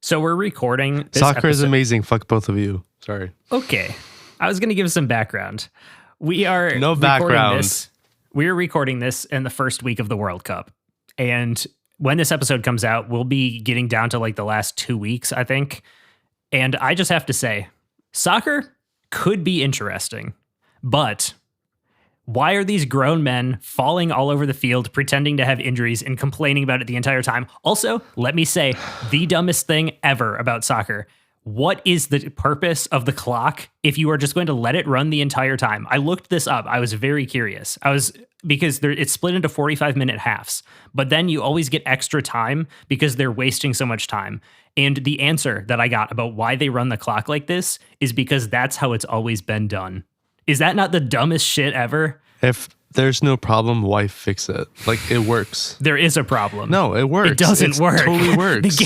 So we're recording this Soccer is episode. amazing. Fuck both of you. Sorry. Okay. I was going to give some background. We are No background. We're recording this in the first week of the World Cup. And when this episode comes out, we'll be getting down to like the last 2 weeks, I think. And I just have to say, soccer could be interesting, but why are these grown men falling all over the field, pretending to have injuries and complaining about it the entire time? Also, let me say the dumbest thing ever about soccer. What is the purpose of the clock if you are just going to let it run the entire time? I looked this up. I was very curious. Because it's split into 45-minute halves, but then you always get extra time because they're wasting so much time. And the answer that I got about why they run the clock like this is because that's how it's always been done. Is that not the dumbest shit ever? If there's no problem, why fix it? Like, it works. There is a problem. No, it works. It doesn't work. It totally works.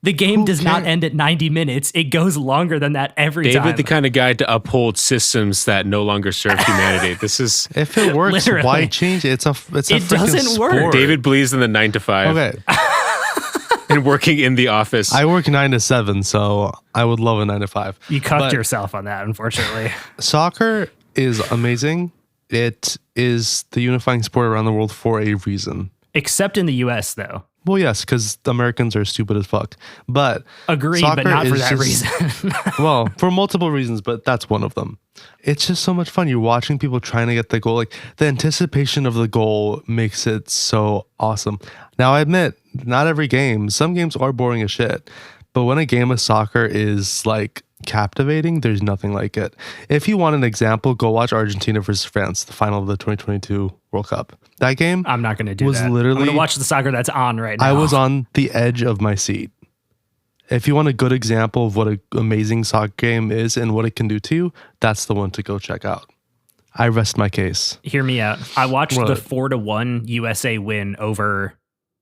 The game does not end at 90 minutes. It goes longer than that every time. David, the kind of guy to uphold systems that no longer serve humanity. This is if it works, Literally. Why change it? It's a freaking doesn't work. sport. David believes in the 9 to 5 Okay. and working in the office. I work 9 to 7, so I would love a 9 to 5. You cucked But yourself on that, unfortunately. Soccer is amazing. It is the unifying sport around the world for a reason. Except in the U.S., though. Well, yes, because the Americans are stupid as fuck. But Agree, but soccer not for is that just- reason. Well, for multiple reasons, but that's one of them. It's just so much fun. You're watching people trying to get the goal. Like, the anticipation of the goal makes it so awesome. Now, I admit, not every game. Some games are boring as shit. But when a game of soccer is like captivating, there's nothing like it. If you want an example, go watch Argentina versus France, the final of the 2022 World Cup. That game, I'm not going to do was that. literally- I'm going to watch the soccer that's on right now. I was on the edge of my seat. If you want a good example of what an amazing soccer game is and what it can do to you, that's the one to go check out. I rest my case. Hear me out. I watched What? the 4-1 USA win over,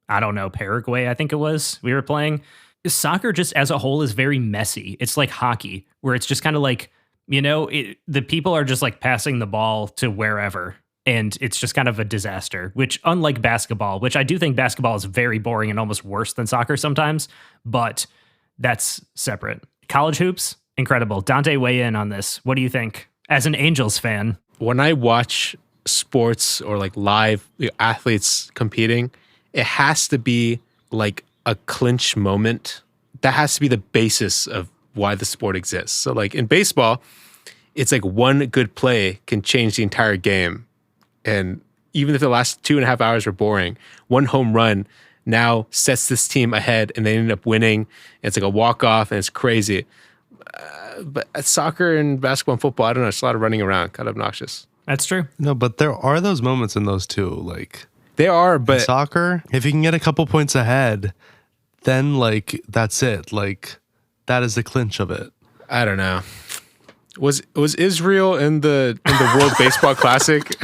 I don't know, Paraguay, I think it was. We were playing. Soccer just as a whole is very messy. It's like hockey, where it's just kind of like, the people are just like passing the ball to wherever. And it's just kind of a disaster, which unlike basketball, which I do think basketball is very boring and almost worse than soccer sometimes, but that's separate. College hoops, incredible. Dante, weigh in on this. What do you think as an Angels fan? When I watch sports or like live athletes competing, it has to be like a clinch moment. That has to be the basis of why the sport exists. So like in baseball, it's like one good play can change the entire game. And even if the last 2.5 hours were boring, one home run now sets this team ahead and they end up winning. It's like a walk-off and it's crazy. But at soccer and basketball and football, I don't know, it's a lot of running around, kind of obnoxious. That's true. No, but there are those moments in those too. Like They are, but soccer, if you can get a couple points ahead, then like that's it. Like that is the clinch of it. I don't know. Was Israel in the World Baseball Classic?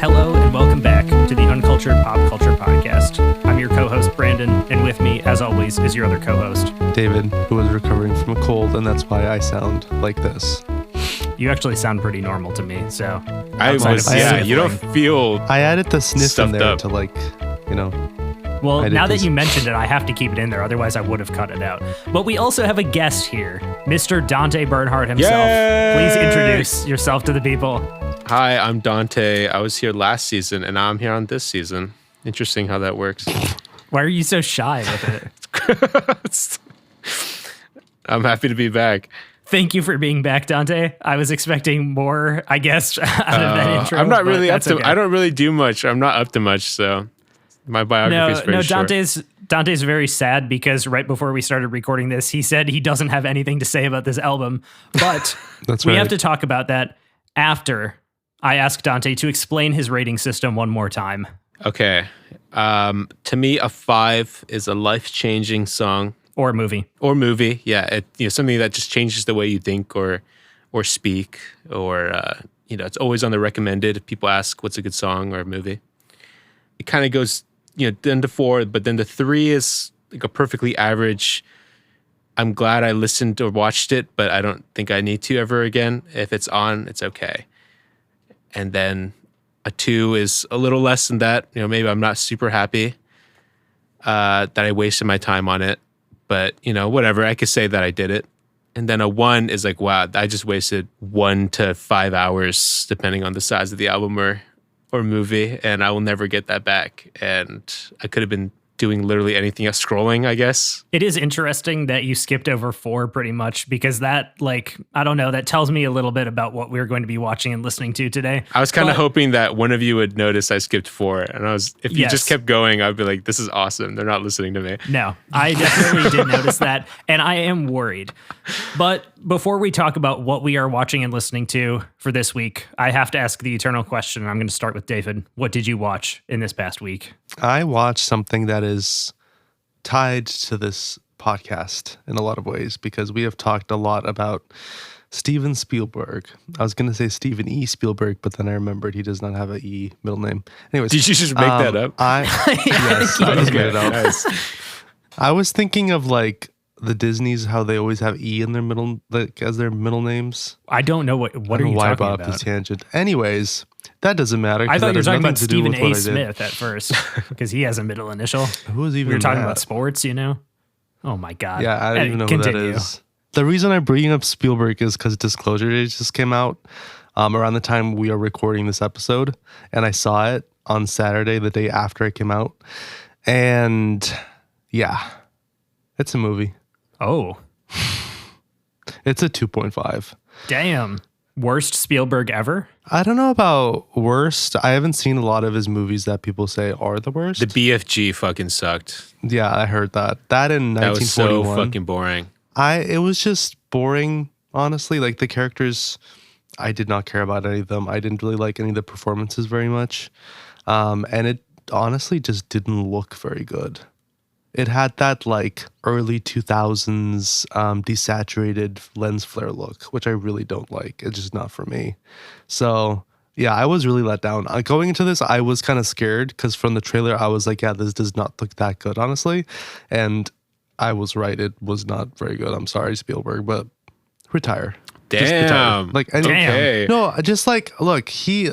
Hello and welcome back to the Uncultured Pop Culture Podcast. I'm your co-host, Brandon, and with me, as always, is your other co-host. David, who was recovering from a cold, and that's why I sound like this. You actually sound pretty normal to me, so... I outside was, of the yeah, sniffling. you don't feel... I added the sniff in Stuffed there up. to like, Well, I did now that this. you mentioned it, I have to keep it in there. Otherwise, I would have cut it out. But we also have a guest here, Mr. Dante Bernhardt himself. Yay! Please introduce yourself to the people. Hi, I'm Dante. I was here last season, and now I'm here on this season. Interesting how that works. Why are you so shy with it? I'm happy to be back. Thank you for being back, Dante. I was expecting more, I guess, out of that intro. I'm not but really up that's to... okay. I don't really do much. I'm not up to much, so my biography is very short. Dante's very sad because right before we started recording this, he said he doesn't have anything to say about this album. But That's we right. have to talk about that after I ask Dante to explain his rating system one more time. Okay. To me, a 5 is a life-changing song. Or movie. Or movie, yeah. Something that just changes the way you think or speak, or it's always on the recommended if people ask what's a good song or a movie. it kind of goes, then to 4, but then the 3 is like a perfectly average. I'm glad I listened or watched it, but I don't think I need to ever again. If it's on, it's okay. And then a 2 is a little less than that. Maybe I'm not super happy that I wasted my time on it, but whatever. I could say that I did it. And then a 1 is like, wow, I just wasted 1 to 5 hours, depending on the size of the album or movie, and I will never get that back. And I could have been doing literally anything else, scrolling, I guess. It is interesting that you skipped over 4 pretty much, because that, I don't know, that tells me a little bit about what we're going to be watching and listening to today. I was kind of hoping that one of you would notice I skipped 4, and if you just kept going, I'd be like, this is awesome. They're not listening to me. No, I definitely did notice that, and I am worried. But before we talk about what we are watching and listening to for this week, I have to ask the eternal question. I'm going to start with David. What did you watch in this past week? I watched something that is tied to this podcast in a lot of ways, because we have talked a lot about Steven Spielberg. I was going to say Steven E. Spielberg, but then I remembered he does not have an E middle name. Anyways, did you just make that up? Yes, I just made it up. Nice. I was thinking of the Disneys, how they always have E in their middle, as their middle names. I don't know what are you talking about? This tangent. Anyways, that doesn't matter. I thought you were talking about Stephen A. Smith at first, because he has a middle initial. Who is even? We were talking about sports, Oh my God. Yeah, I don't even know who that is. The reason I'm bringing up Spielberg is because Disclosure Day just came out around the time we are recording this episode, and I saw it on Saturday, the day after it came out, and yeah, it's a movie. Oh. It's a 2.5. Damn. Worst Spielberg ever? I don't know about worst. I haven't seen a lot of his movies that people say are the worst. The BFG fucking sucked. Yeah, I heard that. That in 1941. That was so fucking boring. It was just boring, honestly. The characters, I did not care about any of them. I didn't really like any of the performances very much. And it honestly just didn't look very good. It had that early 2000s desaturated lens flare look, which I really don't like. It's just not for me. So yeah, I was really let down. Going into this, I was kind of scared, because from the trailer, I was like, yeah, this does not look that good, honestly. And I was right. It was not very good. I'm sorry, Spielberg, but retire. Damn. Okay. No, just look, he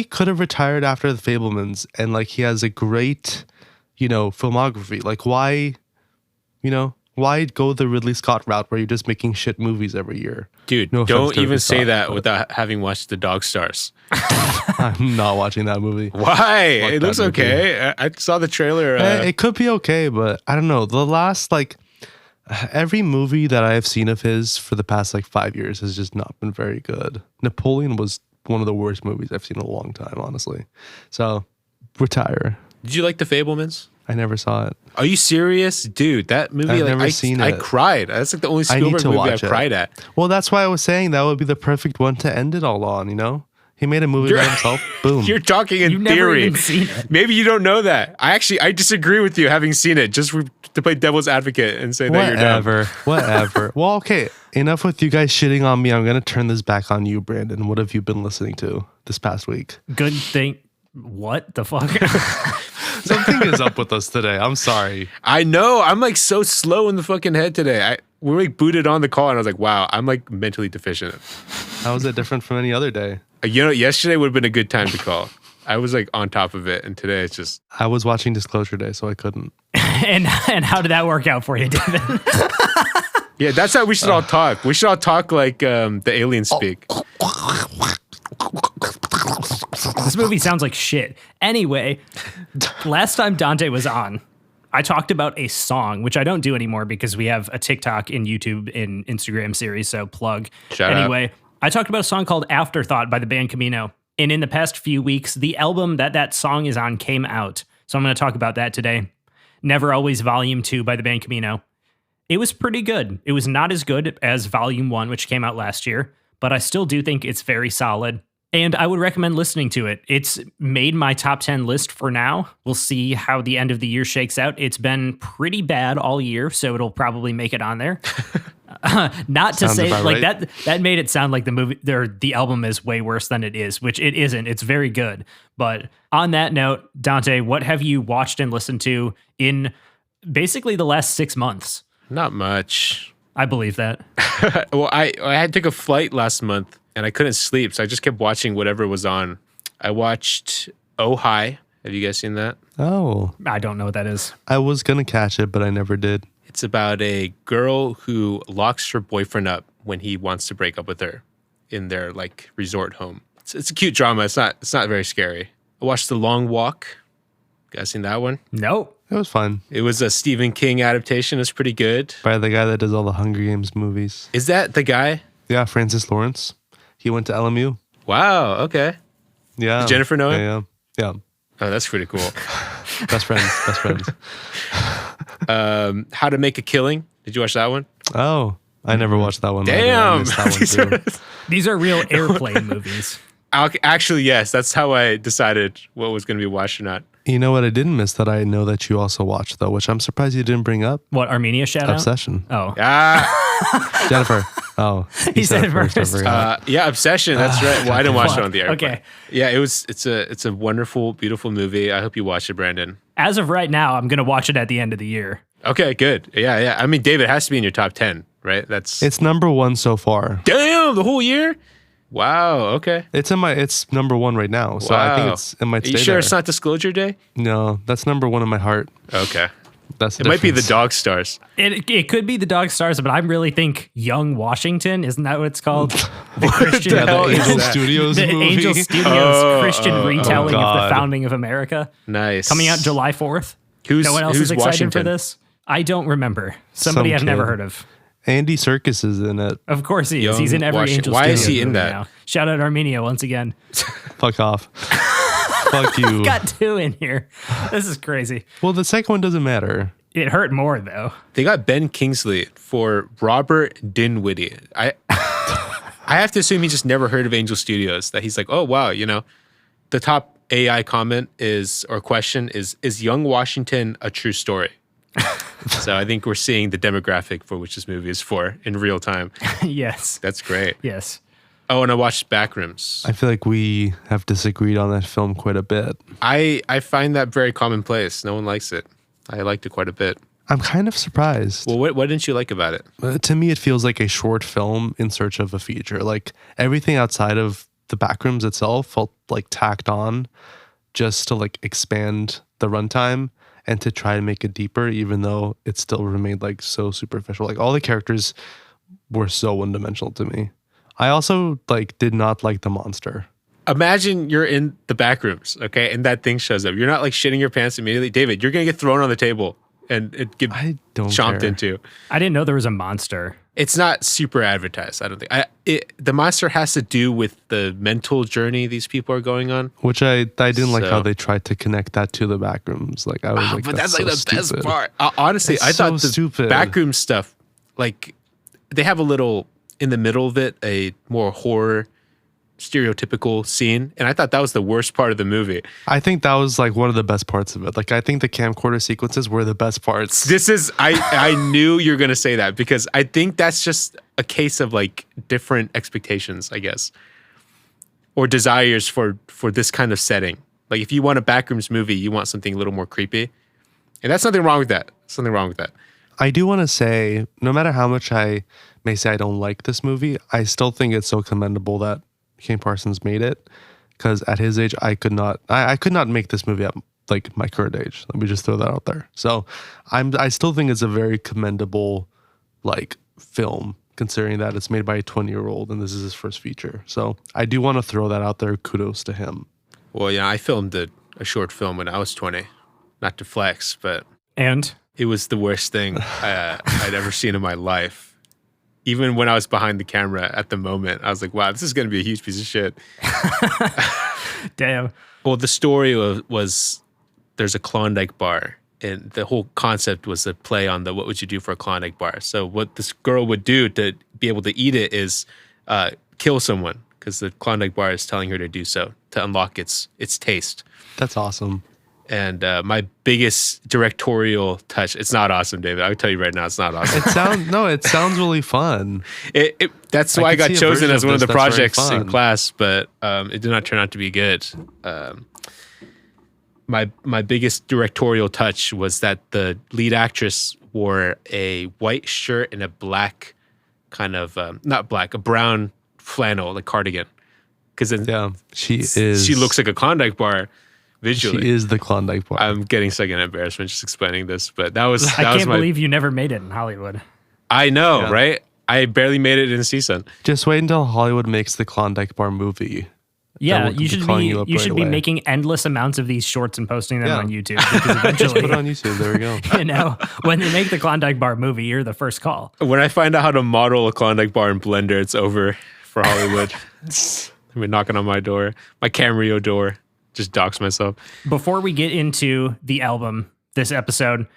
could have retired after The Fabelmans, and he has a great filmography. Why go the Ridley Scott route where you're just making shit movies every year? Dude, don't even say that without having watched The Dog Stars. I'm not watching that movie. Why? It looks okay. I saw the trailer. It could be okay, but I don't know. The last, every movie that I have seen of his for the past 5 years has just not been very good. Napoleon was one of the worst movies I've seen in a long time, honestly. So, retire. Did you like The Fabelmans? I never saw it. Are you serious? Dude, that movie, I've never seen it. I cried. That's the only Spielberg movie I've cried at. Well, that's why I was saying that would be the perfect one to end it all on, He made a movie by himself. Boom. You're talking in theory. Never even seen it. Maybe you don't know that. I disagree with you having seen it, just to play devil's advocate and say that you're dumb. Whatever. Well, okay. Enough with you guys shitting on me. I'm going to turn this back on you, Brandon. What have you been listening to this past week? Good thing. What the fuck? Something is up with us today. I'm sorry. I know. I'm so slow in the fucking head today. We're booted on the call, and I was like, wow, I'm mentally deficient. How is it different from any other day? Yesterday would have been a good time to call. I was on top of it, and today it's just... I was watching Disclosure Day, so I couldn't. and how did that work out for you, David? Yeah, that's how we should all talk. We should all talk like the aliens speak. This movie sounds like shit. Anyway, last time Dante was on, I talked about a song, which I don't do anymore because we have a TikTok and YouTube and Instagram series, so plug. Anyway, I talked about a song called Afterthought by the band Camino. And in the past few weeks, the album that song is on came out. So I'm going to talk about that today. Never Always Volume 2 by the band Camino. It was pretty good. It was not as good as Volume 1, which came out last year, but I still do think it's very solid. And I would recommend listening to it. It's made my top 10 list for now. We'll see how the end of the year shakes out. It's been pretty bad all year, so it'll probably make it on there. Not to Sounds say about like right. that made it sound like the movie or the album is way worse than it is, which it isn't. It's very good. But on that note, Dante, what have you watched and listened to in basically the last 6 months? Not much. I believe that. Well, I had took a flight last month and I couldn't sleep, so I just kept watching whatever was on. I watched Oh Hi. Have you guys seen that? Oh, I don't know what that is. I was going to catch it, but I never did. It's about a girl who locks her boyfriend up when he wants to break up with her in their like resort home. It's a cute drama. It's not very scary. I watched The Long Walk. You guys seen that one? Nope. It was fun. It was a Stephen King adaptation. It's pretty good. By the guy that does all the Hunger Games movies. Is that the guy? Yeah, Francis Lawrence. He went to LMU. Wow. Okay. Yeah. Did Jennifer know him? Yeah. Oh, that's pretty cool. Best friends. How to Make a Killing. Did you watch that one? Oh, I never watched that one. Damn. I missed that one too. These are real airplane movies. Actually, yes. That's how I decided what was going to be watched or not. You know what I didn't miss that I know that you also watched though, which I'm surprised you didn't bring up? What, Armenia shout out? Obsession. Oh. Ah, Jennifer. Oh, He said it first. I forgot. yeah, Obsession. That's right. Well, I didn't watch it on the airplane. Okay. Yeah, it's a wonderful, beautiful movie. I hope you watch it, Brandon. As of right now, I'm going to watch it at the end of the year. Okay, good. Yeah. I mean, David, it has to be in your top 10, right? That's It's number 1 so far. damn the whole year. Wow. Okay. It's number 1 right now. So I think it might Are stay you sure there. it's not Disclosure Day? No, that's number 1 in my heart. Okay. That's the It might be the difference. Dog Stars. It could be the Dog Stars, but I really think Young Washington, isn't that what it's called? The Christian, the hell is Angel that? Studios the movie. Angel Studios Oh, Christian retelling of the God. founding of America. Nice. Coming out July 4th. Who's No one else who's is excited Washington? for this? I don't remember. Somebody Some I've never kid. heard of. Andy Serkis is in it. Of course he is. Young He's in every Washington. Angel Why is Studios he in movie that? now. Shout out Armenia once again. Fuck off. Fuck you. Got 2 in here. This is crazy. Well, the second one doesn't matter. It hurt more though. They got Ben Kingsley for Robert Dinwiddie. I have to assume he just never heard of Angel Studios. That he's like, oh wow, the top AI comment or question is Young Washington a true story? So I think we're seeing the demographic for which this movie is for in real time. Yes. That's great. Yes. Oh, and I watched Backrooms. I feel like we have disagreed on that film quite a bit. I find that very commonplace. No one likes it. I liked it quite a bit. I'm kind of surprised. Well, what didn't you like about it? To me, it feels like a short film in search of a feature. Like everything outside of the Backrooms itself felt like tacked on just to like expand the runtime and to try to make it deeper, even though it still remained like so superficial. Like all the characters were so one-dimensional to me. I also like did not like the monster. Imagine you're in the back rooms, okay, and that thing shows up. You're not like shitting your pants immediately. David, you're going to get thrown on the table and it get I don't chomped care. into. I didn't know there was a monster. It's not super advertised, I don't think. The monster has to do with the mental journey these people are going on. Which I didn't like how So- they tried to connect that to the Backrooms. Like I was like, But that's like so the best stupid. part. Honestly, It's I thought so the stupid. backroom stuff, like they have a little in the middle of it, a more horror stereotypical scene, and I thought that was the worst part of the movie. I think that was like one of the best parts of it. Like I think the camcorder sequences were the best parts. This is I knew you were gonna say that because I think that's just a case of like different expectations, I guess, or desires for this kind of setting. Like if you want a backrooms movie, you want something a little more creepy, and that's nothing wrong with that. Something wrong with that. I do want to say, no matter how much I may say I don't like this movie, I still think it's so commendable that King Parsons made it. Because at his age, I could not make this movie at like my current age. Let me just throw that out there. So I still think it's a very commendable like film, considering that it's made by a 20-year-old and this is his first feature. So I do want to throw that out there. Kudos to him. Well, yeah, I filmed a short film when I was 20, not to flex, but And it was the worst thing I'd ever seen in my life. Even when I was behind the camera at the moment, I was like, wow, this is going to be a huge piece of shit. damn. Well, the story was there's a Klondike bar, and the whole concept was a play on the what would you do for a Klondike bar. So what this girl would do to be able to eat it is kill someone because the Klondike bar is telling her to do so to unlock its taste. That's awesome. And my biggest directorial touch, it's not awesome, David. I'll tell you right now, it's not awesome. It sounds really fun. That's why I got see a chosen version as of one of the this that's very projects in fun. class, but it did not turn out to be good. My biggest directorial touch was that the lead actress wore a white shirt and a black kind of, not black, a brown flannel, like cardigan. Because she looks like a Klondike bar visually. She is the Klondike bar. I'm getting second embarrassment just explaining this, but that was I can't believe you never made it in Hollywood. I know, Yeah. right? I barely made it in CSUN. Just wait until Hollywood makes the Klondike bar movie. Yeah, we'll you be should calling be you up you right should be away. making endless amounts of these shorts and posting them Yeah. on YouTube because Just put it eventually, on YouTube. There we go. you know, when they make the Klondike Bar movie, you're the first call. When I find out how to model a Klondike bar in Blender, it's over for Hollywood. I mean, knocking on my door, my Cameo door, just dox myself. Before we get into the album this episode,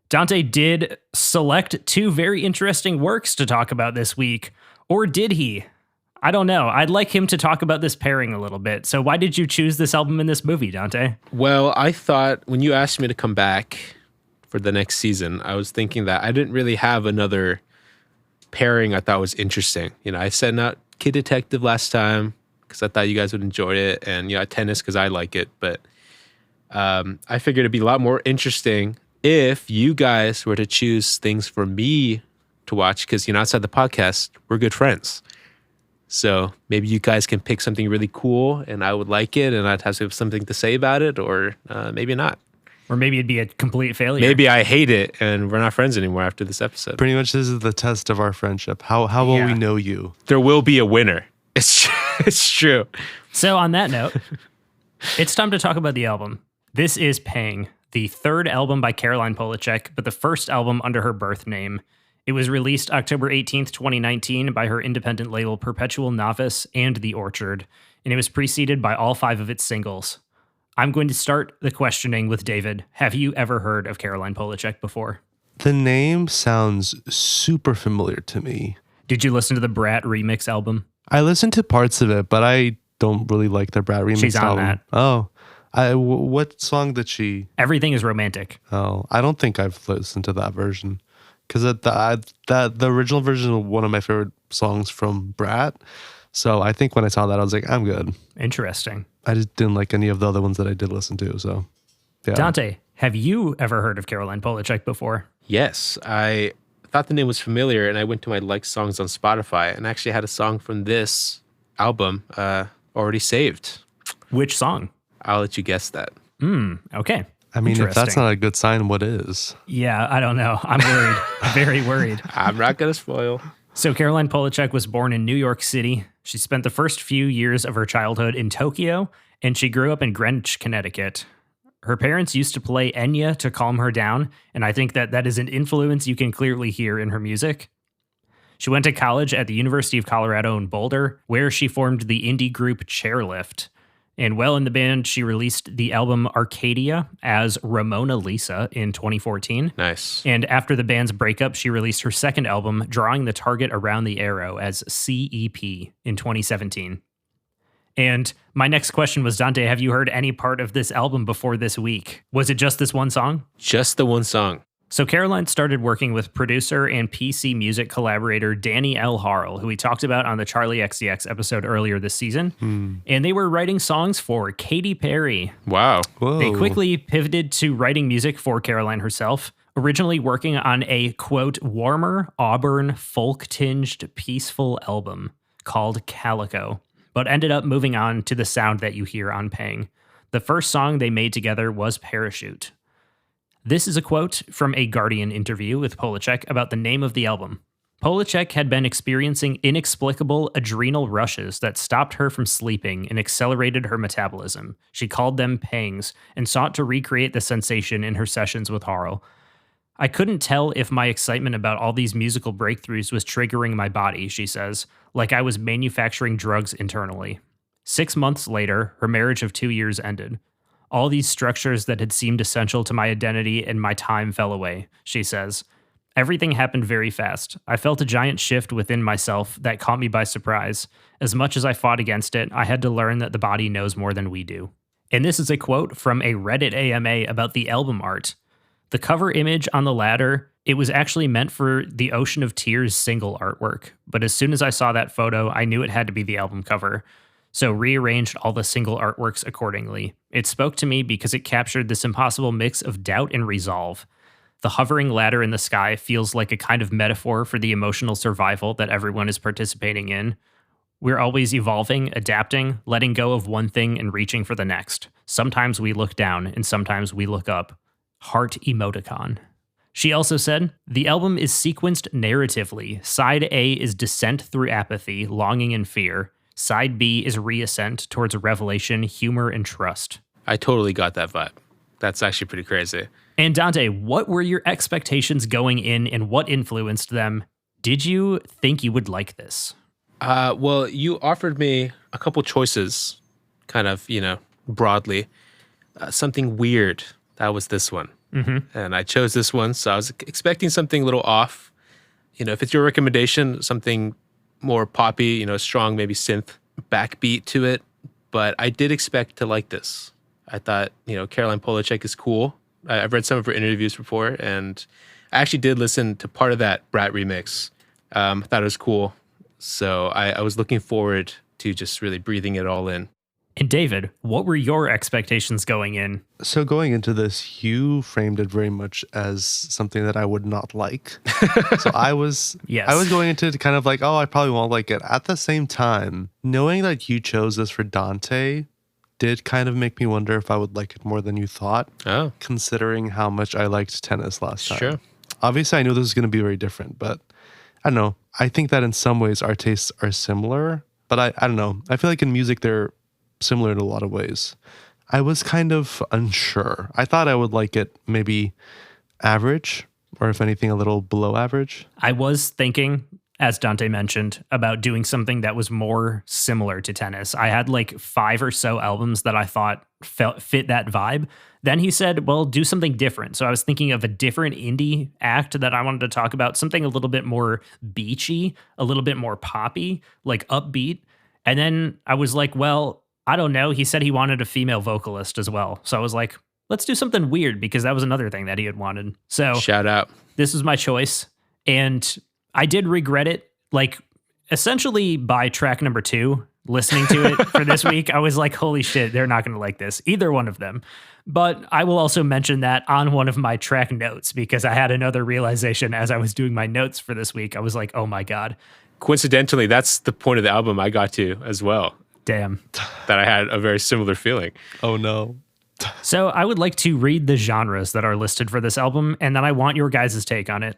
Dante did select two very interesting works to talk about this week. Or did he? I don't know. I'd like him to talk about this pairing a little bit. So why did you choose this album and this movie, Dante? Well, I thought when you asked me to come back for the next season, I was thinking that I didn't really have another pairing I thought was interesting. You know, I sent out Kid Detective last time because I thought you guys would enjoy it, and Tennis because I like it. But I figured it'd be a lot more interesting if you guys were to choose things for me to watch because outside the podcast, we're good friends. So maybe you guys can pick something really cool and I would like it and I'd have something to say about it, or maybe not. Or maybe it'd be a complete failure. Maybe I hate it and we're not friends anymore after this episode. Pretty much, this is the test of our friendship. How well we know you. There will be a winner. It's true. So on that note, it's time to talk about the album. This is Pang, the third album by Caroline Polachek, but the first album under her birth name. It was released October 18th, 2019 by her independent label Perpetual Novice and The Orchard, and it was preceded by all 5 of its singles. I'm going to start the questioning with David. Have you ever heard of Caroline Polachek before? The name sounds super familiar to me. Did you listen to the Brat remix album? I listened to parts of it, but I don't really like the Brat remix She's on album. that. Oh. What song did she... Everything is Romantic. Oh, I don't think I've listened to that version. Because the original version is one of my favorite songs from Brat. So I think when I saw that, I was like, I'm good. Interesting. I just didn't like any of the other ones that I did listen to. So, yeah. Dante, have you ever heard of Caroline Polachek before? Yes, I thought the name was familiar and I went to my liked songs on Spotify and actually had a song from this album already saved. Which song? I'll let you guess that. Okay. I mean, if that's Interesting. not a good sign, what is? Yeah, I don't know. I'm worried. Very worried. I'm not going to spoil. So Caroline Polachek was born in New York City. She spent the first few years of her childhood in Tokyo, and she grew up in Greenwich, Connecticut. Her parents used to play Enya to calm her down, and I think that is an influence you can clearly hear in her music. She went to college at the University of Colorado in Boulder, where she formed the indie group Chairlift. And while in the band, she released the album Arcadia as Ramona Lisa in 2014. Nice. And after the band's breakup, she released her second album, Drawing the Target Around the Arrow, as CEP in 2017. And my next question was, Dante, have you heard any part of this album before this week? Was it just this one song? Just the one song. So Caroline started working with producer and PC music collaborator Danny L. Harl, who we talked about on the Charlie XCX episode earlier this season. And they were writing songs for Katy Perry. Wow. Whoa. They quickly pivoted to writing music for Caroline herself, originally working on a, quote, warmer, auburn, folk-tinged, peaceful album called Calico, but ended up moving on to the sound that you hear on Pang. The first song they made together was Parachute. This is a quote from a Guardian interview with Polachek about the name of the album. Polachek had been experiencing inexplicable adrenal rushes that stopped her from sleeping and accelerated her metabolism. She called them pangs and sought to recreate the sensation in her sessions with Harl. I couldn't tell if my excitement about all these musical breakthroughs was triggering my body, she says, like I was manufacturing drugs internally. 6 months later, her marriage of 2 years ended. All these structures that had seemed essential to my identity and my time fell away, she says. Everything happened very fast. I felt a giant shift within myself that caught me by surprise. As much as I fought against it, I had to learn that the body knows more than we do. And this is a quote from a Reddit AMA about the album art. The cover image on the ladder, it was actually meant for the Ocean of Tears single artwork, but as soon as I saw that photo, I knew it had to be the album cover. So rearranged all the single artworks accordingly. It spoke to me because it captured this impossible mix of doubt and resolve. The hovering ladder in the sky feels like a kind of metaphor for the emotional survival that everyone is participating in. We're always evolving, adapting, letting go of one thing and reaching for the next. Sometimes we look down and sometimes we look up. Heart emoticon. She also said, the album is sequenced narratively. Side A is descent through apathy, longing and fear. Side B is reascent towards revelation, humor, and trust. I totally got that vibe. That's actually pretty crazy. And Dante, what were your expectations going in and what influenced them? Did you think you would like this? Well, you offered me a couple choices, kind of, broadly. Something weird. That was this one. Mm-hmm. And I chose this one, so I was expecting something a little off. If it's your recommendation, something more poppy, strong, maybe synth backbeat to it. But I did expect to like this. I thought, Caroline Polachek is cool. I've read some of her interviews before, and I actually did listen to part of that Brat remix. I thought it was cool. So I was looking forward to just really breathing it all in. And David, what were your expectations going in? So going into this, you framed it very much as something that I would not like. So I was going into it kind of like, oh, I probably won't like it. At the same time, knowing that you chose this for Dante did kind of make me wonder if I would like it more than you thought. Oh, considering how much I liked Tennis last time. Sure. Obviously, I knew this was going to be very different, but I don't know. I think that in some ways our tastes are similar, but I don't know. I feel like in music they're similar in a lot of ways. I was kind of unsure. I thought I would like it maybe average, or if anything, a little below average. I was thinking, as Dante mentioned, about doing something that was more similar to Tennis. I had like 5 or so albums that I thought fit that vibe. Then he said, well, do something different. So I was thinking of a different indie act that I wanted to talk about, something a little bit more beachy, a little bit more poppy, like upbeat. And then I was like, well, I don't know. He said he wanted a female vocalist as well. So I was like, let's do something weird, because that was another thing that he had wanted. So shout out. This was my choice. And I did regret it. Like, essentially by track number 2, listening to it for this week, I was like, holy shit, they're not going to like this. Either one of them. But I will also mention that on one of my track notes, because I had another realization as I was doing my notes for this week. I was like, oh my God. Coincidentally, that's the point of the album I got to as well. Damn. That I had a very similar feeling. Oh no. So I would like to read the genres that are listed for this album, and then I want your guys' take on it.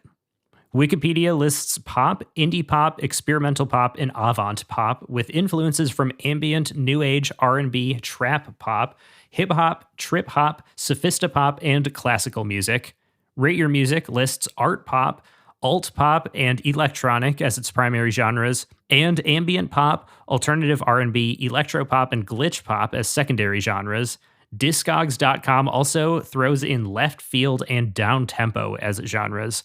Wikipedia lists pop, indie pop, experimental pop, and avant pop with influences from ambient, new age, R&B, trap pop, hip hop, trip hop, sophistopop, and classical music. Rate Your Music lists art pop, alt pop, and electronic as its primary genres, and ambient pop, alternative R&B, electropop, and glitch pop as secondary genres. Discogs.com also throws in left field and down tempo as genres.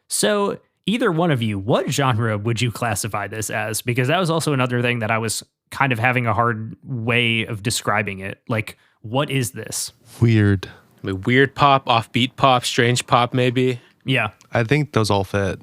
So either one of you, what genre would you classify this as? Because that was also another thing that I was kind of having a hard way of describing it. Like, what is this? Weird. I mean, weird pop, offbeat pop, strange pop, maybe. Yeah. I think those all fit.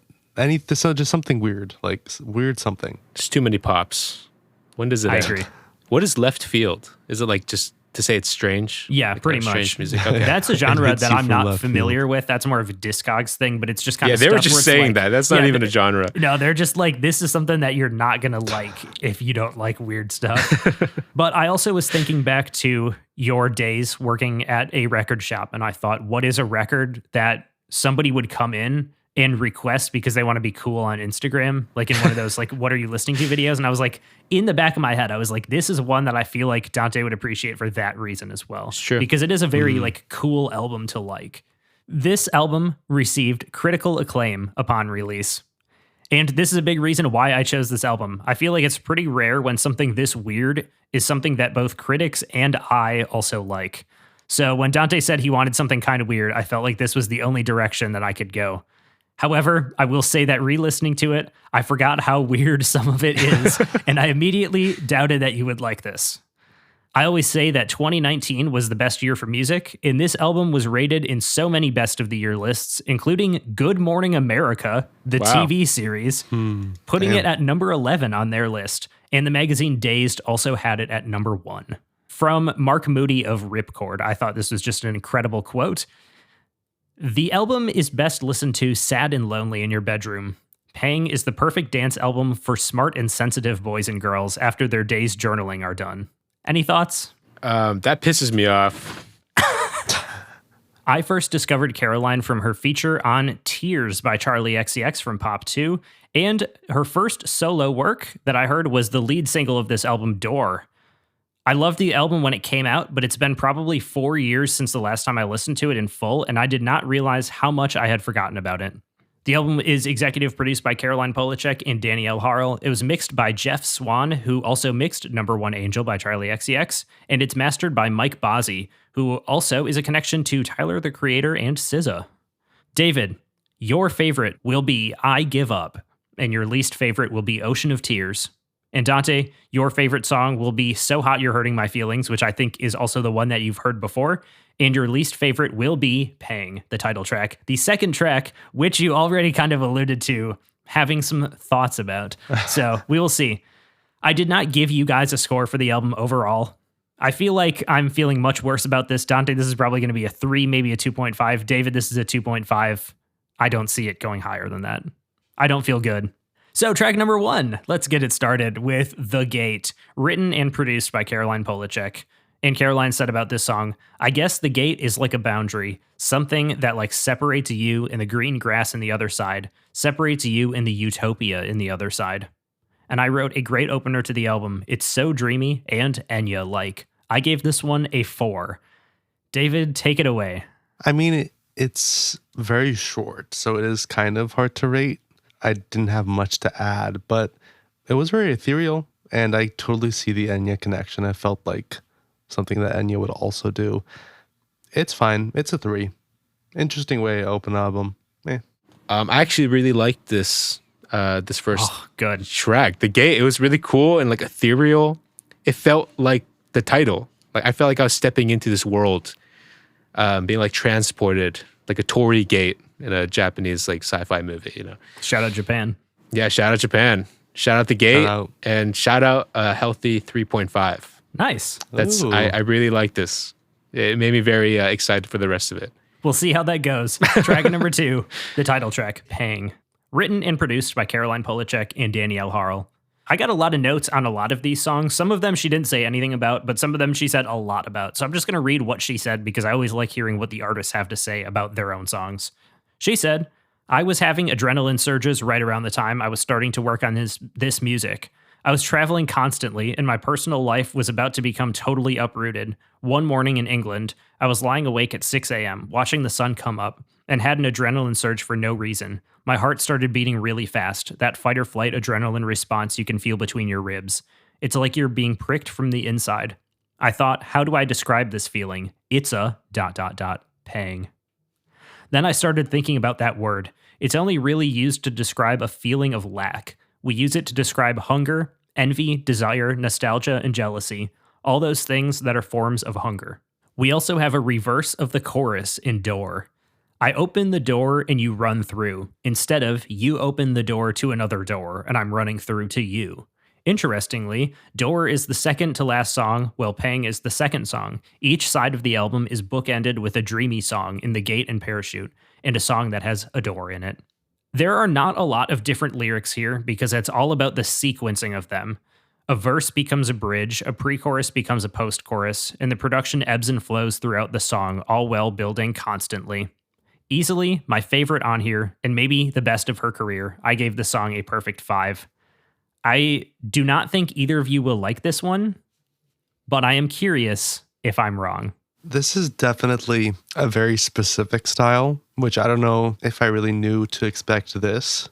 So just something weird, like weird something. There's too many pops. When does it I end? agree. What is left field? Is it like just to say it's strange? Yeah, like pretty strange much. Music? Okay. That's a genre hits that you I'm from not left familiar with. That's more of a Discogs thing, but it's just kind Yeah, of they were stuff where just it's saying like- that. That's not even a genre. No, they're just like, this is something that you're not going to like if you don't like weird stuff. But I also was thinking back to your days working at a record shop, and I thought, what is a record that somebody would come in and request because they want to be cool on Instagram, like in one of those, like, what are you listening to videos? And I was like, in the back of my head, I was like, this is one that I feel like Dante would appreciate for that reason as well. Sure. Because it is a very like cool album to like. This album received critical acclaim upon release. And this is a big reason why I chose this album. I feel like it's pretty rare when something this weird is something that both critics and I also like. So when Dante said he wanted something kind of weird, I felt like this was the only direction that I could go. However, I will say that re-listening to it, I forgot how weird some of it is, and I immediately doubted that you would like this. I always say that 2019 was the best year for music, and this album was rated in so many best of the year lists, including Good Morning America, the Wow. TV series, putting it at number 11 on their list, and the magazine Dazed also had it at number 1. From Mark Moody of Ripcord, I thought this was just an incredible quote. The album is best listened to sad and lonely in your bedroom. Pang is the perfect dance album for smart and sensitive boys and girls after their day's journaling are done. Any thoughts? That pisses me off. I first discovered Caroline from her feature on Tears by Charlie XCX from Pop 2, and her first solo work that I heard was the lead single of this album, Door. I loved the album when it came out, but it's been probably 4 years since the last time I listened to it in full, and I did not realize how much I had forgotten about it. The album is executive produced by Caroline Polachek and Danielle Harl. It was mixed by Jeff Swan, who also mixed Number One Angel by Charlie XCX, and it's mastered by Mike Bozzi, who also is a connection to Tyler, the Creator, and SZA. David, your favorite will be I Give Up, and your least favorite will be Ocean of Tears. And Dante, your favorite song will be So Hot You're Hurting My Feelings, which I think is also the one that you've heard before. And your least favorite will be Pang, the title track. The second track, which you already kind of alluded to, having some thoughts about. So we will see. I did not give you guys a score for the album overall. I feel like I'm feeling much worse about this. Dante, this is probably going to be a 3, maybe a 2.5. David, this is a 2.5. I don't see it going higher than that. I don't feel good. So track number 1, let's get it started with The Gate, written and produced by Caroline Polachek. And Caroline said about this song, I guess the gate is like a boundary, something that like separates you and the green grass in the other side, separates you and the utopia in the other side. And I wrote a great opener to the album. It's so dreamy and Enya-like. I gave this one a 4. David, take it away. I mean, it's very short, so it is kind of hard to rate. I didn't have much to add, but it was very ethereal, and I totally see the Enya connection. I felt like something that Enya would also do. It's fine. It's a 3. Interesting way to open an album. I actually really liked this first Good. track. The Gate, it was really cool and like ethereal. It felt like the title. Like I felt like I was stepping into this world, being like transported, like a torii gate in a Japanese like sci-fi movie, you know. Shout out Japan. Yeah, shout out Japan. Shout out The Gate. Shout out. And shout out a healthy 3.5. Nice. That's Ooh. I really like this. It made me very excited for the rest of it. We'll see how that goes. Track number 2, the title track, Pang. Written and produced by Caroline Polachek and Danielle Harl. I got a lot of notes on a lot of these songs. Some of them she didn't say anything about, but some of them she said a lot about. So I'm just going to read what she said because I always like hearing what the artists have to say about their own songs. She said, I was having adrenaline surges right around the time I was starting to work on this music. I was traveling constantly, and my personal life was about to become totally uprooted. One morning in England, I was lying awake at 6 a.m., watching the sun come up, and had an adrenaline surge for no reason. My heart started beating really fast, that fight or flight adrenaline response you can feel between your ribs. It's like you're being pricked from the inside. I thought, how do I describe this feeling? It's a ... pang. Then I started thinking about that word. It's only really used to describe a feeling of lack. We use it to describe hunger, envy, desire, nostalgia, and jealousy, all those things that are forms of hunger. We also have a reverse of the chorus in Door. I open the door and you run through, instead of you open the door to another door and I'm running through to you. Interestingly, Door is the second to last song, while Pang is the second song. Each side of the album is bookended with a dreamy song in The Gate and Parachute, and a song that has a door in it. There are not a lot of different lyrics here because it's all about the sequencing of them. A verse becomes a bridge, a pre-chorus becomes a post-chorus, and the production ebbs and flows throughout the song, all while building constantly. Easily my favorite on here, and maybe the best of her career. I gave the song a perfect 5. I do not think either of you will like this one, but I am curious if I'm wrong. This is definitely a very specific style, which I don't know if I really knew to expect this.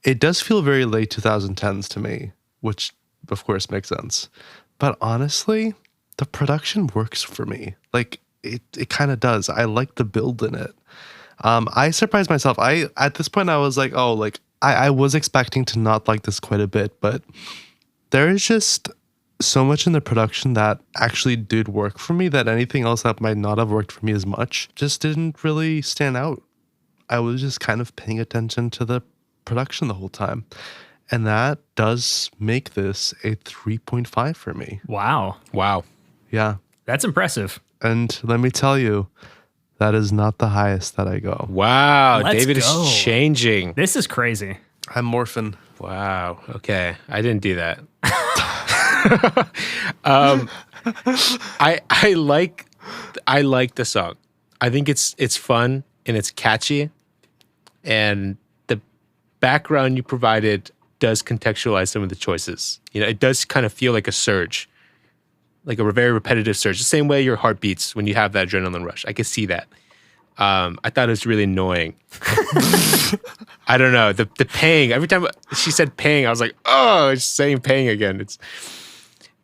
It does feel very late 2010s to me, which of course makes sense. But honestly, the production works for me. Like it kind of does. I like the build in it. I surprised myself. At this point I was like, oh, like I was expecting to not like this quite a bit, but there is just so much in the production that actually did work for me that anything else that might not have worked for me as much just didn't really stand out. I was just kind of paying attention to the production the whole time. And that does make this a 3.5 for me. Wow. Yeah. That's impressive. And let me tell you, that is not the highest that I go. Wow. Let's David go. is changing. This is crazy. I'm morphin'. Wow. Okay. I didn't do that. I like the song. I think it's fun and it's catchy, and the background you provided does contextualize some of the choices. You know, it does kind of feel like a surge, like a very repetitive surge, the same way your heart beats when you have that adrenaline rush. I could see that. I thought it was really annoying. I don't know, the paying. Every time she said paying, I was like, oh, it's saying paying again. It's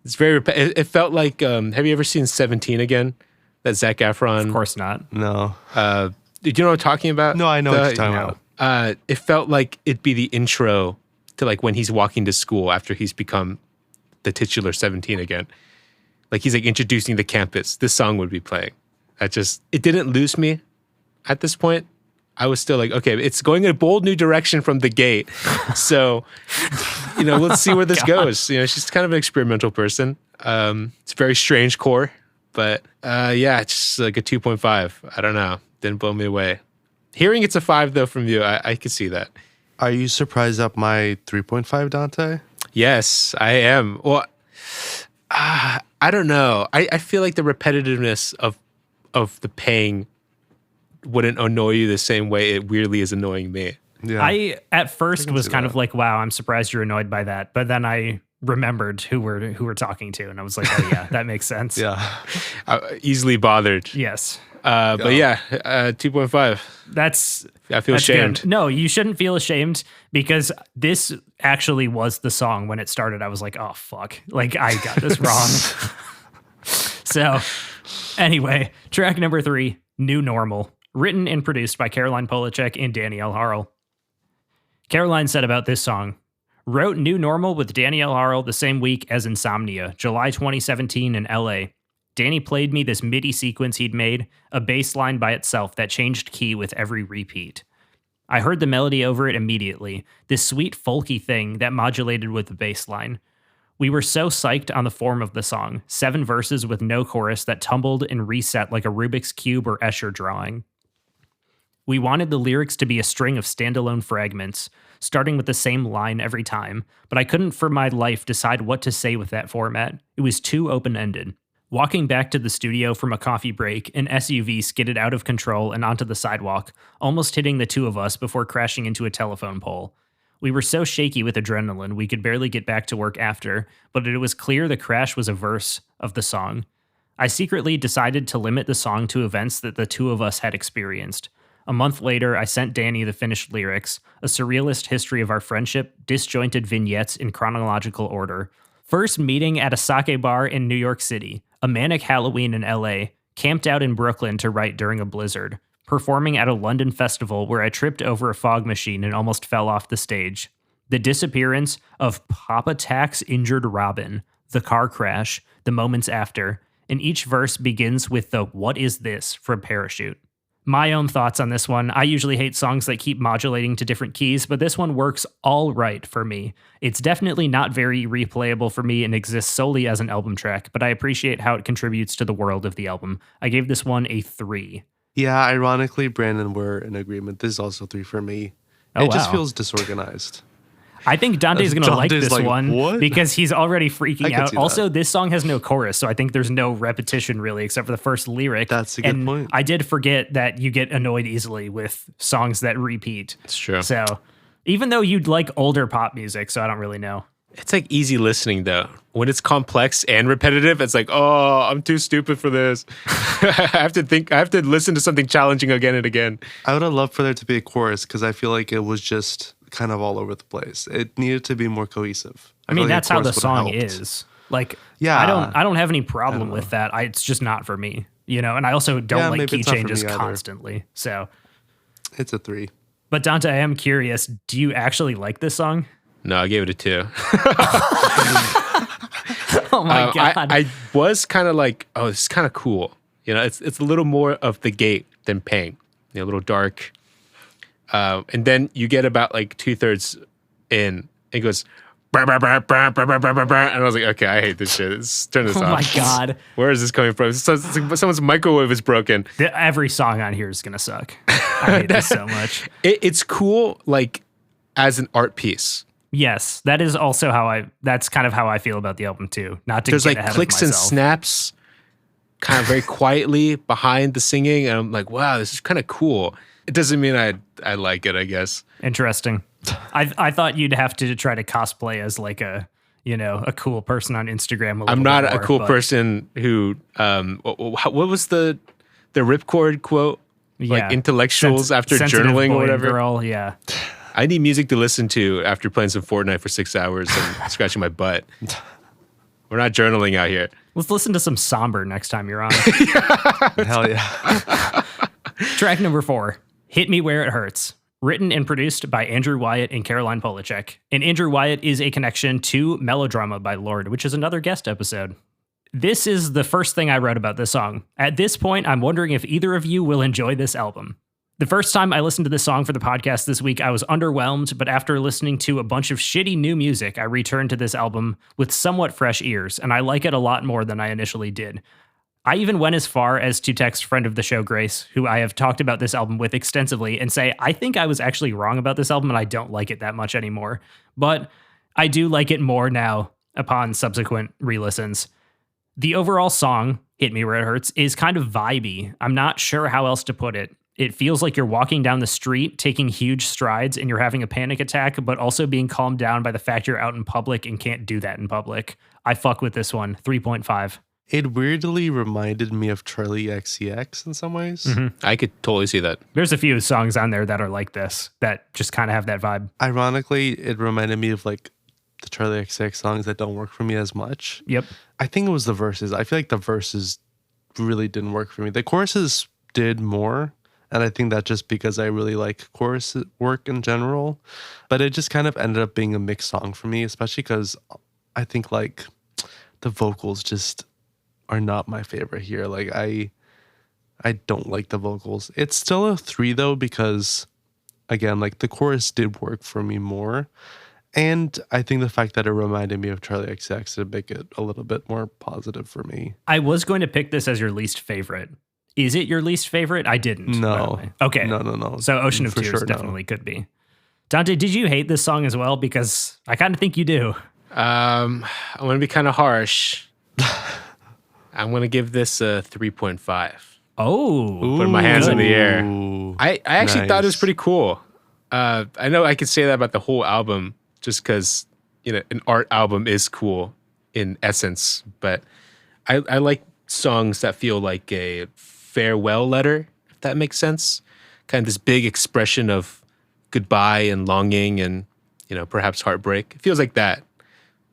very. It felt like. Have you ever seen 17 again? That Zac Efron. Of course not. No. Do you know what I'm talking about? No, I know what you're talking about. It felt like it'd be the intro to like when he's walking to school after he's become the titular 17 again. Like he's like introducing the campus. This song would be playing. It didn't lose me at this point. I was still like, okay, it's going in a bold new direction from the gate. So, you know, let's see where this goes. You know, she's kind of an experimental person. It's a very strange core, but yeah, it's just like a 2.5. I don't know. Didn't blow me away. Hearing it's a 5 though from you, I could see that. Are you surprised at my 3.5, Dante? Yes, I am. Well, I don't know. I feel like the repetitiveness of the paying wouldn't annoy you the same way it weirdly is annoying me. Yeah. I at first was kind that. of like, wow, I'm surprised you're annoyed by that. But then I remembered who we're talking to, and I was like, oh yeah, that makes sense. Yeah. Easily bothered. Yes. But yeah, 2.5. I feel that's ashamed. good. No, you shouldn't feel ashamed, because this actually was the song when it started. I was like, oh fuck, like I got this wrong. So anyway, track number 3, New Normal, written and produced by Caroline Polachek and Danielle Harle. Caroline said about this song, wrote New Normal with Danielle Harle the same week as Insomnia, July 2017 in LA. Danny played me this MIDI sequence he'd made, a bass line by itself that changed key with every repeat. I heard the melody over it immediately, this sweet folky thing that modulated with the bass line. We were so psyched on the form of the song, 7 verses with no chorus that tumbled and reset like a Rubik's Cube or Escher drawing. We wanted the lyrics to be a string of standalone fragments, starting with the same line every time, but I couldn't for my life decide what to say with that format. It was too open-ended. Walking back to the studio from a coffee break, an SUV skidded out of control and onto the sidewalk, almost hitting the two of us before crashing into a telephone pole. We were so shaky with adrenaline we could barely get back to work after, but it was clear the crash was a verse of the song. I secretly decided to limit the song to events that the two of us had experienced. A month later, I sent Danny the finished lyrics, a surrealist history of our friendship, disjointed vignettes in chronological order. First meeting at a sake bar in New York City, a manic Halloween in LA, camped out in Brooklyn to write during a blizzard, performing at a London festival where I tripped over a fog machine and almost fell off the stage, the disappearance of Papa Tack's injured Robin, the car crash, the moments after, and each verse begins with the "What is this?" from Parachute. My own thoughts on this one. I usually hate songs that keep modulating to different keys, but this one works all right for me. It's definitely not very replayable for me and exists solely as an album track, but I appreciate how it contributes to the world of the album. I gave this one a 3. Yeah, ironically, Brandon, we're in agreement. This is also 3 for me. Oh, It just wow. feels disorganized. I think Dante's going to like Dante's this like, one "What?" because he's already I freaking could out. see that. Also, this song has no chorus, so I think there's no repetition really except for the first lyric. That's a good and point. I did forget that you get annoyed easily with songs that repeat. It's true. So even though you'd like older pop music, so I don't really know. It's like easy listening though. When it's complex and repetitive, it's like, oh, I'm too stupid for this. I have to listen to something challenging again and again. I would have loved for there to be a chorus because I feel like it was just kind of all over the place. It needed to be more cohesive. I mean, feel like a that's how the chorus would've song helped. is. Like, Yeah. I don't have any problem with that. It's just not for me, you know. And I also don't Yeah, like maybe key it's not for changes me either. constantly. So, It's a 3. but Dante, I am curious. Do you actually like this song? No, I gave it a 2. Oh my God. I was kind of like, oh, this is kind of cool. You know, it's a little more of The Gate than Pain. You know, a little dark. And then you get about like 2/3 in, it goes, "Brr, brr, brr, brr, brr, brr, brr, brr," and I was like, okay, I hate this shit. Turn this Oh off. my God. Where is this coming from? It's like someone's microwave is broken. Every song on here is going to suck. I hate this so much. It's cool, like, as an art piece. Yes, that is also that's kind of how I feel about the album too. Not to There's get like ahead clicks of and myself. snaps kind of very quietly behind the singing. And I'm like, wow, this is kind of cool. It doesn't mean I like it, I guess. Interesting. I thought you'd have to try to cosplay as like a cool person on Instagram. I'm not bit a more, cool but person who, what was the ripcord quote? Yeah. Like intellectuals after sensitive journaling boy or and whatever. Girl, yeah. I need music to listen to after playing some Fortnite for 6 hours and scratching my butt. We're not journaling out here. Let's listen to some somber next time you're on. Hell yeah. Track number 4, Hit Me Where It Hurts. Written and produced by Andrew Wyatt and Caroline Polachek. And Andrew Wyatt is a connection to Melodrama by Lorde, which is another guest episode. This is the first thing I wrote about this song. At this point, I'm wondering if either of you will enjoy this album. The first time I listened to this song for the podcast this week, I was underwhelmed, but after listening to a bunch of shitty new music, I returned to this album with somewhat fresh ears, and I like it a lot more than I initially did. I even went as far as to text friend of the show, Grace, who I have talked about this album with extensively, and say, I think I was actually wrong about this album and I don't like it that much anymore. But I do like it more now upon subsequent re-listens. The overall song, Hit Me Where It Hurts, is kind of vibey. I'm not sure how else to put it. It feels like you're walking down the street, taking huge strides, and you're having a panic attack, but also being calmed down by the fact you're out in public and can't do that in public. I fuck with this one, 3.5. It weirdly reminded me of Charlie XCX in some ways. I could totally see that. There's a few songs on there that are like this, that just kind of have that vibe. Ironically, it reminded me of like the Charlie XCX songs that don't work for me as much. Yep. I think it was the verses. I feel like the verses really didn't work for me. The choruses did more. And I think that's just because I really like chorus work in general. But it just kind of ended up being a mixed song for me, especially because I think like the vocals just are not my favorite here. Like I don't like the vocals. It's still a 3 though, because again, like the chorus did work for me more. And I think the fact that it reminded me of Charlie XCX did make it a little bit more positive for me. I was going to pick this as your least favorite. Is it your least favorite? I didn't. No. by the way. Okay. No. So Ocean of For Tears sure, no. definitely could be. Dante, did you hate this song as well? Because I kind of think you do. I'm going to be kind of harsh. I'm going to give this a 3.5. Oh. Putting my hands in the air. Ooh. I actually thought it was Nice. pretty cool. I know I could say that about the whole album just because, an art album is cool in essence. But I like songs that feel like a farewell letter, if that makes sense. Kind of this big expression of goodbye and longing and, perhaps heartbreak. It feels like that.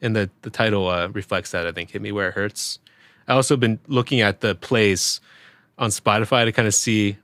And the title reflects that, I think. Hit Me Where It Hurts. I also been looking at the plays on Spotify to kind of see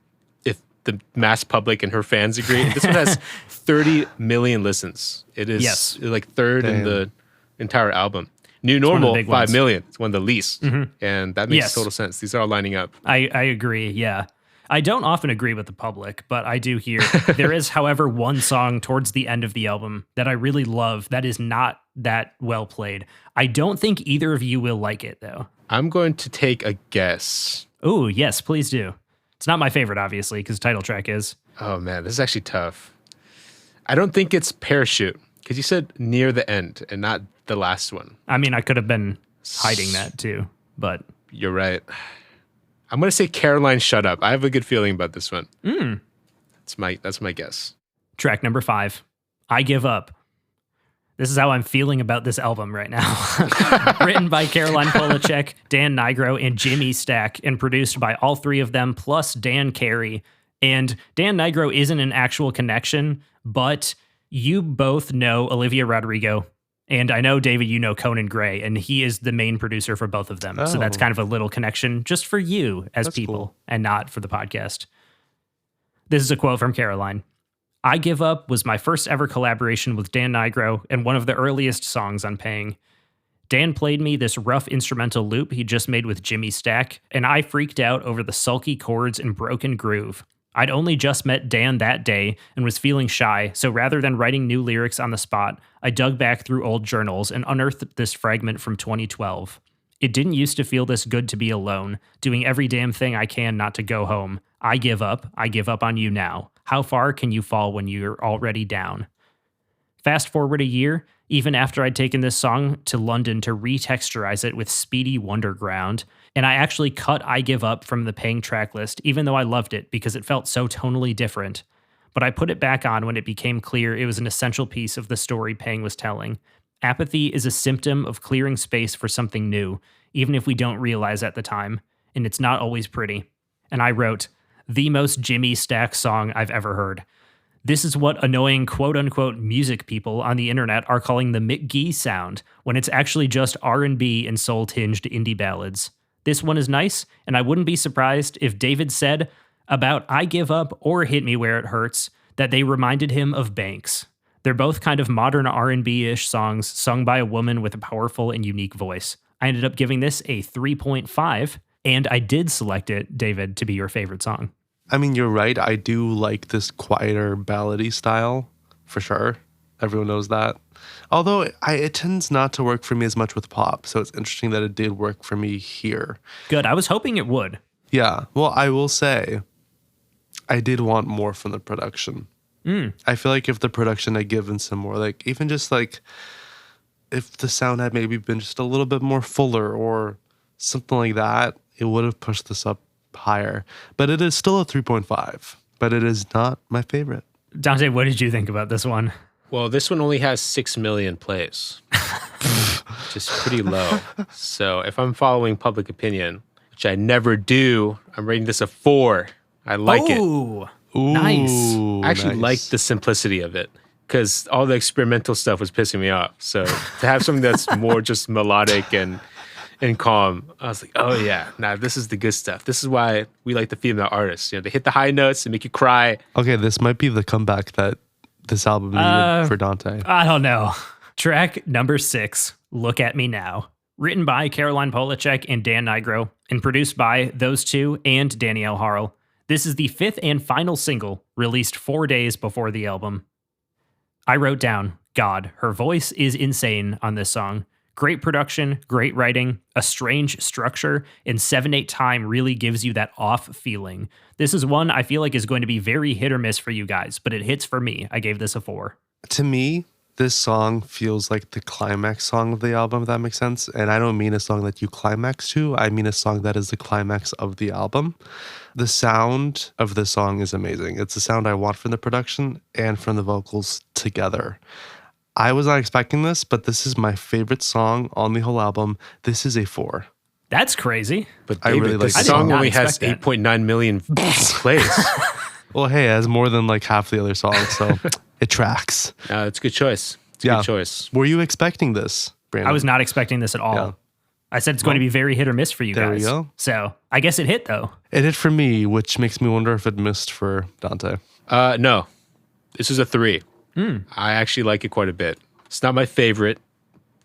if the mass public and her fans agree. And this one has 30 million listens. It is Yes. like third in Damn. the entire album. New one of the Normal, big 5 ones. million. It's one of the least. And that makes Yes. total sense. These are all lining up. I agree. Yeah. I don't often agree with the public, but I do hear there is, however, one song towards the end of the album that I really love that is not that well played. I don't think either of you will like it, though. I'm going to take a guess. Oh, yes, please do. It's not my favorite, obviously, because title track is. Oh, man, this is actually tough. I don't think it's Parachute because you said near the end and not the last one. I mean, I could have been hiding that too, but You're right. I'm going to say Caroline Shut Up. I have a good feeling about this one. That's my guess. track number 5, I Give Up. This is how I'm feeling about this album right now. Written by Caroline Polachek, Dan Nigro, and Jimmy Stack, and produced by all three of them, plus Dan Carey. And Dan Nigro isn't an actual connection, but you both know Olivia Rodrigo. And I know, David, you know Conan Gray, and he is the main producer for both of them. So that's Oh. kind of a little connection just for you as That's people cool. and not for the podcast. This is a quote from Caroline. I Give Up was my first ever collaboration with Dan Nigro and one of the earliest songs on Paying. Dan played me this rough instrumental loop he just made with Jimmy Stack, and I freaked out over the sulky chords and broken groove. I'd only just met Dan that day and was feeling shy, so rather than writing new lyrics on the spot, I dug back through old journals and unearthed this fragment from 2012. It didn't used to feel this good to be alone, doing every damn thing I can not to go home. I give up on you now. How far can you fall when you're already down? Fast forward a year, even after I'd taken this song to London to retexturize it with Speedy Wonderground, and I actually cut I Give Up from the paying track list, even though I loved it because it felt so tonally different. But I put it back on when it became clear it was an essential piece of the story Pang was telling. Apathy is a symptom of clearing space for something new, even if we don't realize at the time, and it's not always pretty. And I wrote, the most Jimmy Stack song I've ever heard. This is what annoying quote-unquote music people on the internet are calling the Mick Gee sound, when it's actually just R&B and soul-tinged indie ballads. This one is nice, and I wouldn't be surprised if David said about I Give Up or Hit Me Where It Hurts that they reminded him of Banks. They're both kind of modern R&B-ish songs sung by a woman with a powerful and unique voice. I ended up giving this a 3.5, and I did select it, David, to be your favorite song. I mean, you're right. I do like this quieter ballady style, for sure. Everyone knows that. Although it tends not to work for me as much with pop, so it's interesting that it did work for me here. Good. I was hoping it would. Yeah. Well, I will say, I did want more from the production. I feel like if the production had given some more, like even just like if the sound had maybe been just a little bit more fuller or something like that, it would have pushed this up higher. But it is still a 3.5, but it is not my favorite. Dante, what did you think about this one? Well, this one only has 6 million plays, which is pretty low. So if I'm following public opinion, which I never do, I'm rating this a 4. I like it. Ooh, nice. I actually nice. like the simplicity of it because all the experimental stuff was pissing me off. So to have something that's more just melodic and calm, I was like, oh yeah, nah, this is the good stuff. This is why we like the female artists. You know, they hit the high notes and make you cry. Okay, this might be the comeback that this album needed for Dante. I don't know. Track number 6, Look at Me Now. Written by Caroline Polachek and Dan Nigro, and produced by those two and Danielle Harle. This is the 5th and final single, released 4 days before the album. I wrote down, God, her voice is insane on this song. Great production, great writing, a strange structure, and 7/8 time really gives you that off feeling. This is one I feel like is going to be very hit or miss for you guys, but it hits for me. I gave this a 4. To me, this song feels like the climax song of the album, if that makes sense. And I don't mean a song that you climax to. I mean a song that is the climax of the album. The sound of this song is amazing. It's the sound I want from the production and from the vocals together. I was not expecting this, but this is my favorite song on the whole album. This is a 4. That's crazy. But I David, really like this it. song I did not only has expect that. 8.9 million plays. Well, hey, it has more than like half the other songs, so it tracks. It's a good choice. It's a Yeah. good choice. Were you expecting this, Brandon? I was not expecting this at all. Yeah. I said it's going to be very hit or miss for you There we guys. go. So I guess it hit though. It hit for me, which makes me wonder if it missed for Dante. No, this is a 3. I actually like it quite a bit. It's not my favorite,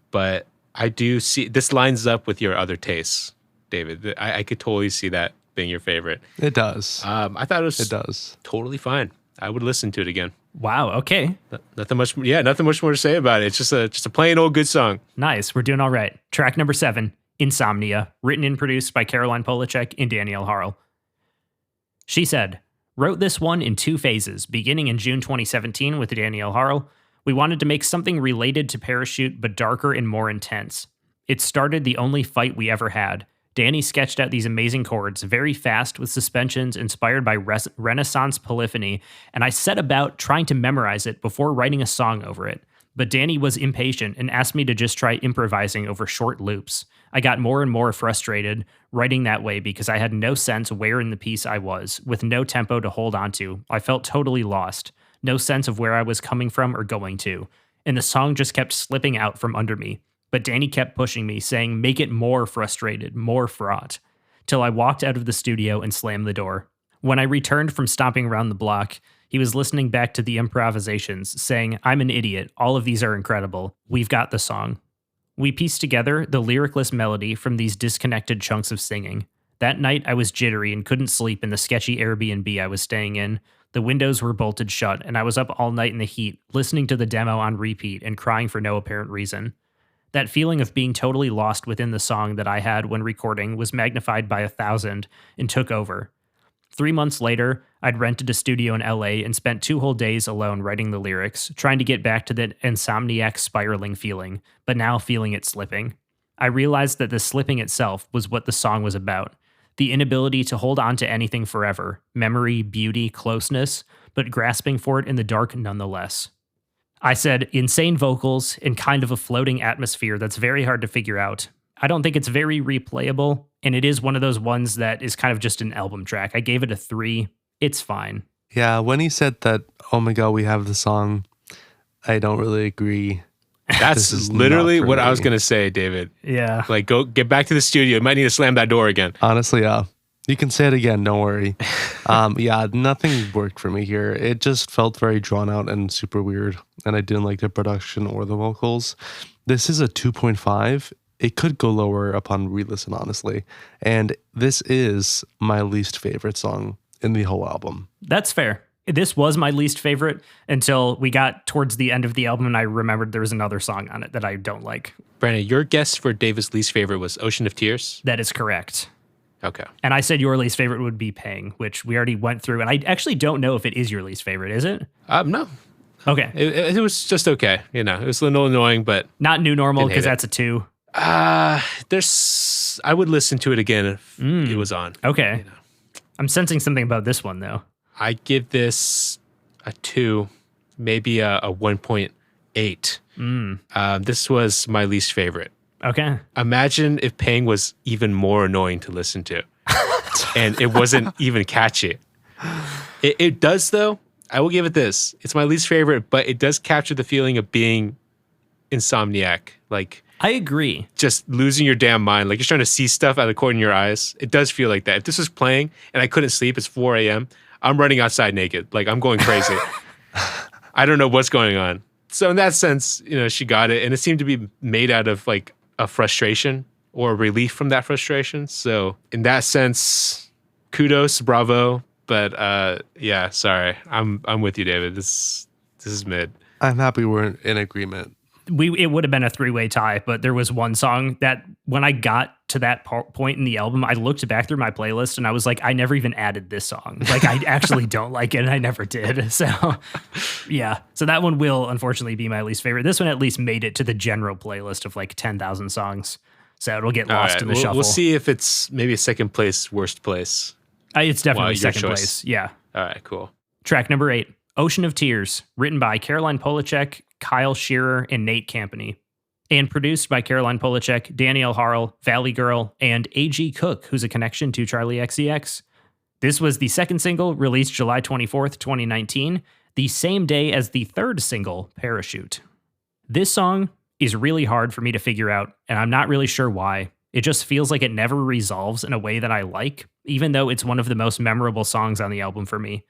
but I do see this lines up with your other tastes, David. I could totally see that being your favorite. It does. I thought it was It does. totally fine. I would listen to it again. Wow. Okay. Nothing much. Yeah, nothing much more to say about it. It's just a plain old good song. Nice. We're doing all right. Track number 7, Insomnia, written and produced by Caroline Polachek and Danielle Harle. She said, wrote this one in 2 phases, beginning in June 2017 with Danielle Harle. We wanted to make something related to Parachute, but darker and more intense. It started the only fight we ever had. Danny sketched out these amazing chords, very fast with suspensions inspired by Renaissance polyphony, and I set about trying to memorize it before writing a song over it. But Danny was impatient and asked me to just try improvising over short loops. I got more and more frustrated writing that way because I had no sense where in the piece I was, with no tempo to hold onto. I felt totally lost, no sense of where I was coming from or going to, and the song just kept slipping out from under me. But Danny kept pushing me, saying, make it more frustrated, more fraught, till I walked out of the studio and slammed the door. When I returned from stomping around the block, he was listening back to the improvisations, saying, I'm an idiot. All of these are incredible. We've got the song. We pieced together the lyricless melody from these disconnected chunks of singing. That night, I was jittery and couldn't sleep in the sketchy Airbnb I was staying in. The windows were bolted shut, and I was up all night in the heat, listening to the demo on repeat and crying for no apparent reason. That feeling of being totally lost within the song that I had when recording was magnified by 1,000 and took over. 3 months later, I'd rented a studio in LA and spent 2 whole days alone writing the lyrics, trying to get back to that insomniac spiraling feeling, but now feeling it slipping. I realized that the slipping itself was what the song was about. The inability to hold on to anything forever, memory, beauty, closeness, but grasping for it in the dark nonetheless. I said, insane vocals and kind of a floating atmosphere that's very hard to figure out. I don't think it's very replayable, and it is one of those ones that is kind of just an album track. I gave it a 3. It's fine. Yeah, when he said that, oh my God, we have the song, I don't really agree. That's literally what I was going to say, David. Yeah. Like, go get back to the studio. You might need to slam that door again. Honestly, yeah. You can say it again, don't worry. Yeah, nothing worked for me here. It just felt very drawn out and super weird, and I didn't like the production or the vocals. This is a 2.5. It could go lower upon re-listen, honestly. And this is my least favorite song in the whole album. That's fair. This was my least favorite until we got towards the end of the album and I remembered there was another song on it that I don't like. Brandon, your guess for David's least favorite was Ocean of Tears? That is correct. Okay. And I said your least favorite would be Pang, which we already went through. And I actually don't know if it is your least favorite, is it? No. Okay. It was just okay. You know, it was a little annoying, but... Not New Normal, because that's a 2. I would listen to it again if it was on. Okay. You know. I'm sensing something about this one, though. I give this a 2, maybe a 1.8. This was my least favorite. Okay. Imagine if Pang was even more annoying to listen to and it wasn't even catchy. It does, though. I will give it this. It's my least favorite, but it does capture the feeling of being insomniac. Like, I agree. Just losing your damn mind. Like, you're trying to see stuff out of the corner of your eyes. It does feel like that. If this was playing and I couldn't sleep, it's 4 a.m., I'm running outside naked. Like, I'm going crazy. I don't know what's going on. So in that sense, you know, she got it. And it seemed to be made out of like a frustration or relief from that frustration. So in that sense, kudos, bravo. But yeah, sorry. I'm with you, David. This is mid. I'm happy we're in agreement. It would have been a 3-way tie, but there was one song that when I got to that point in the album, I looked back through my playlist and I was like, I never even added this song. Like, I actually don't like it, and I never did. So, yeah. So that one will unfortunately be my least favorite. This one at least made it to the general playlist of like 10,000 songs. So it'll get lost in the shuffle. We'll see if it's maybe a second place, worst place. It's definitely second place. Yeah. All right, cool. Track number 8, Ocean of Tears, written by Caroline Polachek, Kyle Shearer, and Nate Campany, and produced by Caroline Polachek, Danielle Harle, Valley Girl, and A.G. Cook, who's a connection to Charlie XCX. This was the second single, released July 24th, 2019, the same day as the third single, Parachute. This song is really hard for me to figure out, and I'm not really sure why. It just feels like it never resolves in a way that I like, even though it's one of the most memorable songs on the album for me.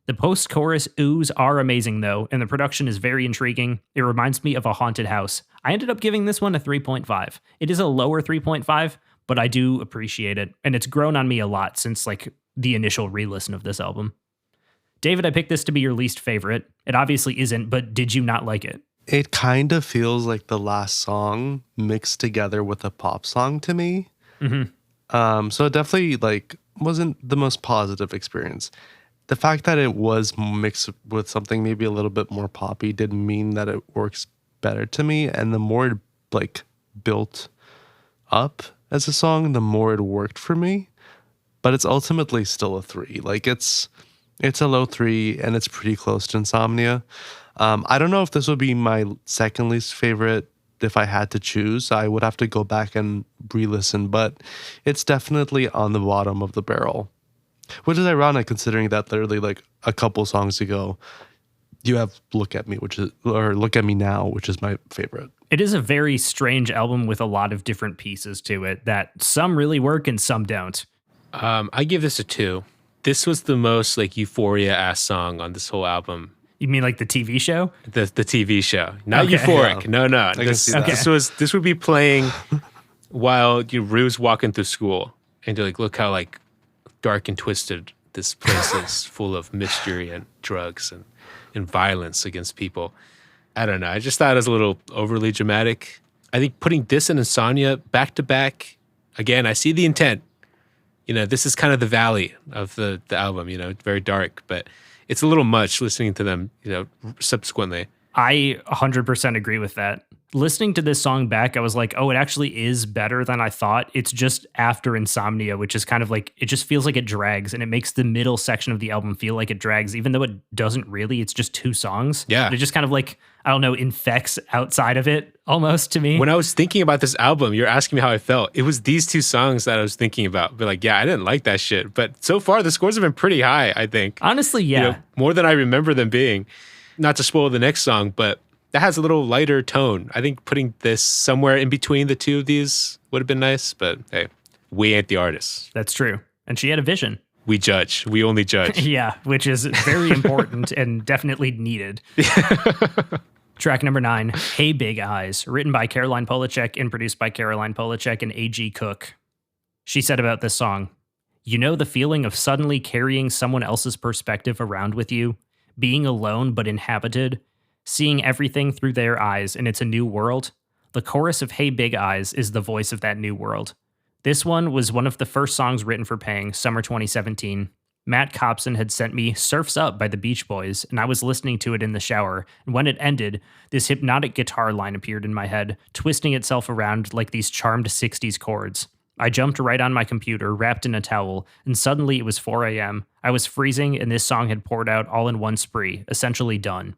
The post-chorus oohs are amazing, though, and the production is very intriguing. It reminds me of a haunted house. I ended up giving this one a 3.5. It is a lower 3.5, but I do appreciate it, and it's grown on me a lot since like the initial re-listen of this album. David, I picked this to be your least favorite. It obviously isn't, but did you not like it? It kind of feels like the last song mixed together with a pop song to me. Mm-hmm. So it definitely like wasn't the most positive experience. The fact that it was mixed with something maybe a little bit more poppy did mean that it works better to me. And the more it like built up as a song, the more it worked for me. But it's ultimately still a 3. Like it's a low 3 and it's pretty close to Insomnia. I don't know if this would be my second least favorite. If I had to choose, I would have to go back and re-listen, but it's definitely on the bottom of the barrel. Which is ironic considering that literally like a couple songs ago, you have Look at Me, Look at Me Now, which is my favorite. It is a very strange album with a lot of different pieces to it that some really work and some don't. I give this a 2. This was the most like euphoria-ass song on this whole album. You mean like the TV show? The TV show, not Okay. Euphoric. Yeah. No. can see that. This would be playing while Rue's walking through school, and you're like, look how like dark and twisted this place is, full of mystery and drugs and violence against people. I don't know. I just thought it was a little overly dramatic. I think putting this and Insomnia back to back, again, I see the intent. This is kind of the valley of the album, very dark, but it's a little much listening to them, subsequently. I 100% agree with that. Listening to this song back, I was like, oh, it actually is better than I thought. It's just after Insomnia, which is kind of like, it just feels like it drags, and it makes the middle section of the album feel like it drags, even though it doesn't really. It's just 2 songs. Yeah. But it just kind of like, I don't know, infects outside of it almost to me. When I was thinking about this album, you're asking me how I felt. It was these 2 songs that I was thinking about. But like, yeah, I didn't like that shit. But so far, the scores have been pretty high, I think. Honestly, yeah. More than I remember them being. Not to spoil the next song, but that has a little lighter tone. I think putting this somewhere in between the 2 of these would have been nice. But hey, we ain't the artists. That's true. And she had a vision. We judge. We only judge. Yeah, which is very important and definitely needed. Track number 9, Hey Big Eyes, written by Caroline Polachek and produced by Caroline Polachek and A.G. Cook. She said about this song, "You know the feeling of suddenly carrying someone else's perspective around with you, being alone but inhabited, seeing everything through their eyes, and it's a new world? The chorus of Hey Big Eyes is the voice of that new world. This one was one of the first songs written for Pang, summer 2017. Matt Copson had sent me Surf's Up by the Beach Boys, and I was listening to it in the shower, and when it ended, this hypnotic guitar line appeared in my head, twisting itself around like these charmed 60s chords. I jumped right on my computer, wrapped in a towel, and suddenly it was 4 a.m. I was freezing, and this song had poured out all in one spree, essentially done.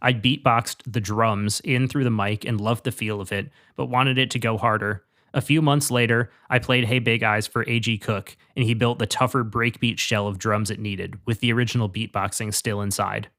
I beatboxed the drums in through the mic and loved the feel of it, but wanted it to go harder. A few months later, I played Hey Big Eyes for A.G. Cook, and he built the tougher breakbeat shell of drums it needed, with the original beatboxing still inside.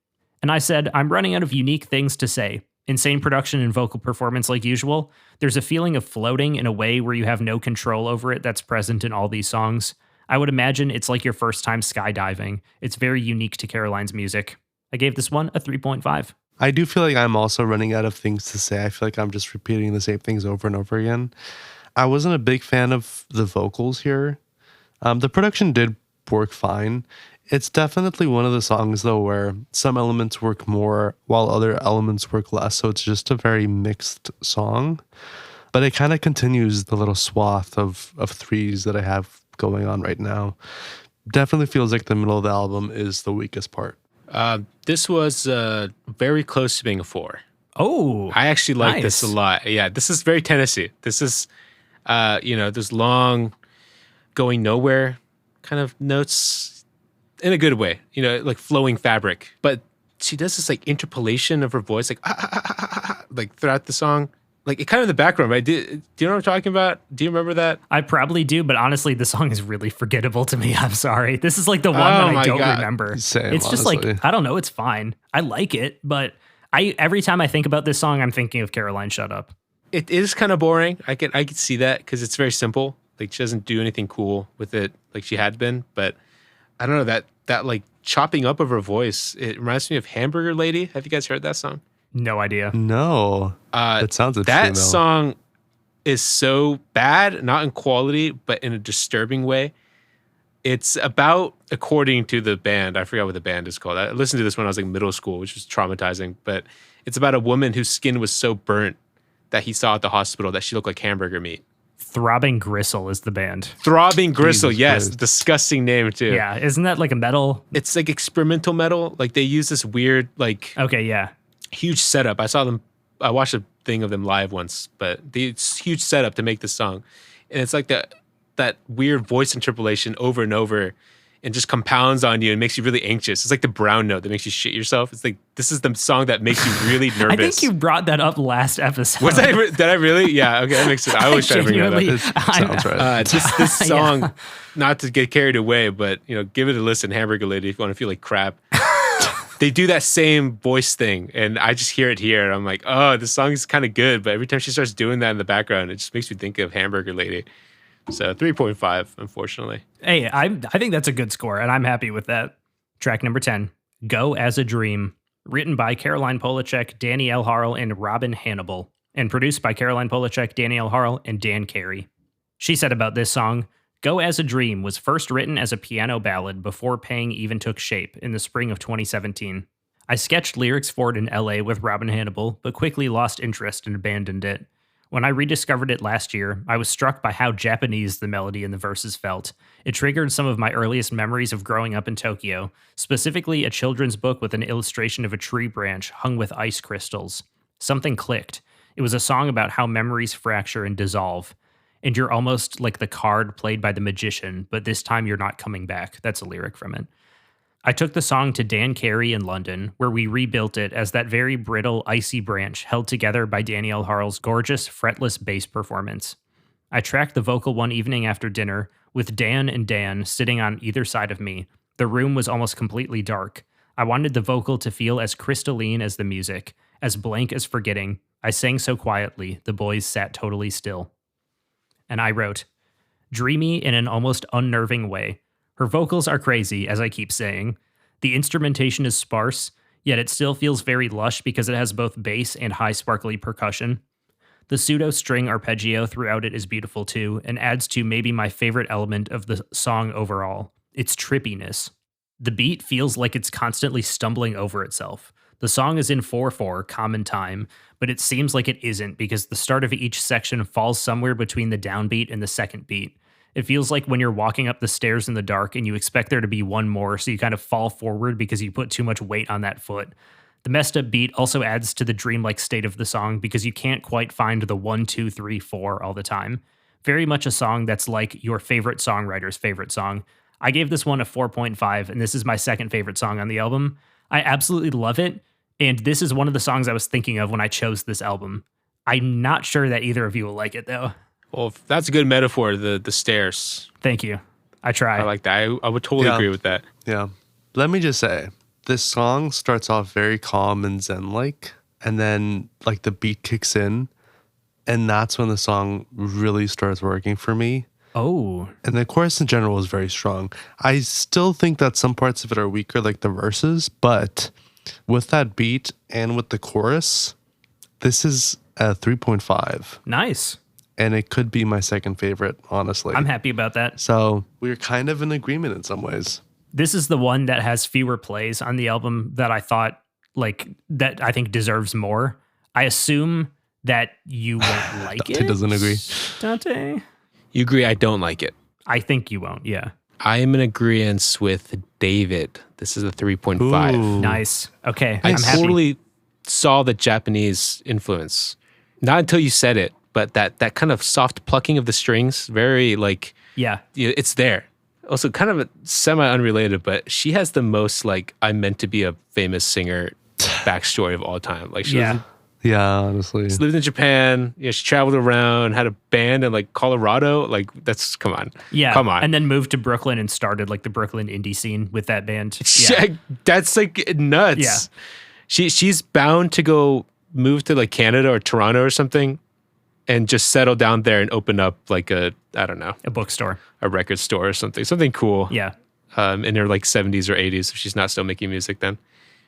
And I said, I'm running out of unique things to say. Insane production and vocal performance like usual. There's a feeling of floating in a way where you have no control over it that's present in all these songs. I would imagine it's like your first time skydiving. It's very unique to Caroline's music. I gave this one a 3.5. I do feel like I'm also running out of things to say. I feel like I'm just repeating the same things over and over again. I wasn't a big fan of the vocals here. The production did work fine. It's definitely one of the songs, though, where some elements work more while other elements work less. So it's just a very mixed song. But it kind of continues the little swath of 3s that I have going on right now. Definitely feels like the middle of the album is the weakest part. This was very close to being a 4. Oh, I actually like nice. this a lot. Yeah, this is very Tennessee. This is, there's long, going nowhere kind of notes in a good way, like flowing fabric. But she does this like interpolation of her voice, like, like throughout the song. Like it kind of in the background, right? Do you know what I'm talking about? Do you remember that? I probably do, but honestly, the song is really forgettable to me. I'm sorry. This is like the one that I don't remember. Same, it's just honestly. like, I don't know. It's fine. I like it, but every time I think about this song, I'm thinking of Caroline Shut Up. It is kind of boring. I could see that because it's very simple. Like she doesn't do anything cool with it like she had been. But I don't know, that like chopping up of her voice, it reminds me of Hamburger Lady. Have you guys heard that song? No idea. No. That sounds interesting, That though. song is so bad, not in quality, but in a disturbing way. It's about, according to the band, I forgot what the band is called. I listened to this when I was like middle school, which was traumatizing, but it's about a woman whose skin was so burnt that he saw at the hospital that she looked like hamburger meat. Throbbing Gristle is the band. Throbbing Gristle, Jesus yes. Christ. Disgusting name, too. Yeah. Isn't that like a metal? It's like experimental metal. Like they use this weird, like Okay, yeah. huge setup. I watched a thing of them live once, but it's huge setup to make this song. And it's like that weird voice interpolation over and over and just compounds on you and makes you really anxious. It's like the brown note that makes you shit yourself. It's like, this is the song that makes you really nervous. I think you brought that up last episode. Did I really? Yeah, okay, that makes sense. I always try to bring that up. Genuinely, Sounds right. This song, Yeah. not to get carried away, but give it a listen, Hamburger Lady, if you want to feel like crap. They do that same voice thing, and I just hear it here. And I'm like, oh, this song is kind of good, but every time she starts doing that in the background, it just makes me think of Hamburger Lady. So 3.5, unfortunately. Hey, I think that's a good score, and I'm happy with that. Track number 10, Go As a Dream. Written by Caroline Polachek, Danny L. Harle, and Robin Hannibal, and produced by Caroline Polachek, Danny L. Harle, and Dan Carey. She said about this song, Go As a Dream was first written as a piano ballad before Pang even took shape in the spring of 2017. I sketched lyrics for it in LA with Robin Hannibal, but quickly lost interest and abandoned it. When I rediscovered it last year, I was struck by how Japanese the melody and the verses felt. It triggered some of my earliest memories of growing up in Tokyo, specifically a children's book with an illustration of a tree branch hung with ice crystals. Something clicked. It was a song about how memories fracture and dissolve. And you're almost like the card played by the magician, but this time you're not coming back. That's a lyric from it. I took the song to Dan Carey in London, where we rebuilt it as that very brittle, icy branch held together by Danielle Harle's gorgeous, fretless bass performance. I tracked the vocal one evening after dinner, with Dan and Dan sitting on either side of me. The room was almost completely dark. I wanted the vocal to feel as crystalline as the music, as blank as forgetting. I sang so quietly, the boys sat totally still. And I wrote, dreamy in an almost unnerving way. Her vocals are crazy, as I keep saying. The instrumentation is sparse, yet it still feels very lush because it has both bass and high sparkly percussion. The pseudo-string arpeggio throughout it is beautiful too, and adds to maybe my favorite element of the song overall, its trippiness. The beat feels like it's constantly stumbling over itself. The song is in 4/4, common time, but it seems like it isn't because the start of each section falls somewhere between the downbeat and the second beat. It feels like when you're walking up the stairs in the dark and you expect there to be one more, so you kind of fall forward because you put too much weight on that foot. The messed up beat also adds to the dreamlike state of the song because you can't quite find the 1, 2, 3, 4 all the time. Very much a song that's like your favorite songwriter's favorite song. I gave this one a 4.5, and this is my second favorite song on the album. I absolutely love it, and this is one of the songs I was thinking of when I chose this album. I'm not sure that either of you will like it, though. Well, if that's a good metaphor, the stairs. Thank you. I try. I like that. I would totally agree with that. Yeah. Let me just say, this song starts off very calm and zen-like, and then like the beat kicks in, and that's when the song really starts working for me. Oh. And the chorus in general is very strong. I still think that some parts of it are weaker, like the verses, but with that beat and with the chorus, this is a 3.5. Nice. And it could be my second favorite, honestly. I'm happy about that. So we're kind of in agreement in some ways. This is the one that has fewer plays on the album that I thought, like, that I think deserves more. I assume that you won't like Dante it. doesn't agree. Dante? You agree I don't like it. I think you won't, yeah. I am in agreement with David. This is a 3.5. Ooh. Nice. Okay, I I'm happy. totally saw the Japanese influence. Not until you said it, but that kind of soft plucking of the strings, very like, Yeah. it's there. Also kind of semi-unrelated, but she has the most like, I'm meant to be a famous singer backstory of all time. Like she Yeah. Yeah, honestly. she lived in Japan. Yeah, she traveled around, had a band in like Colorado. Like that's, come on. Yeah. Come on. And then moved to Brooklyn and started like the Brooklyn indie scene with that band. Yeah. That's like nuts. Yeah. She's bound to go move to like Canada or Toronto or something and just settle down there and open up like a bookstore. a record store or something cool. Yeah. In her like 70s or 80s if she's not still making music then.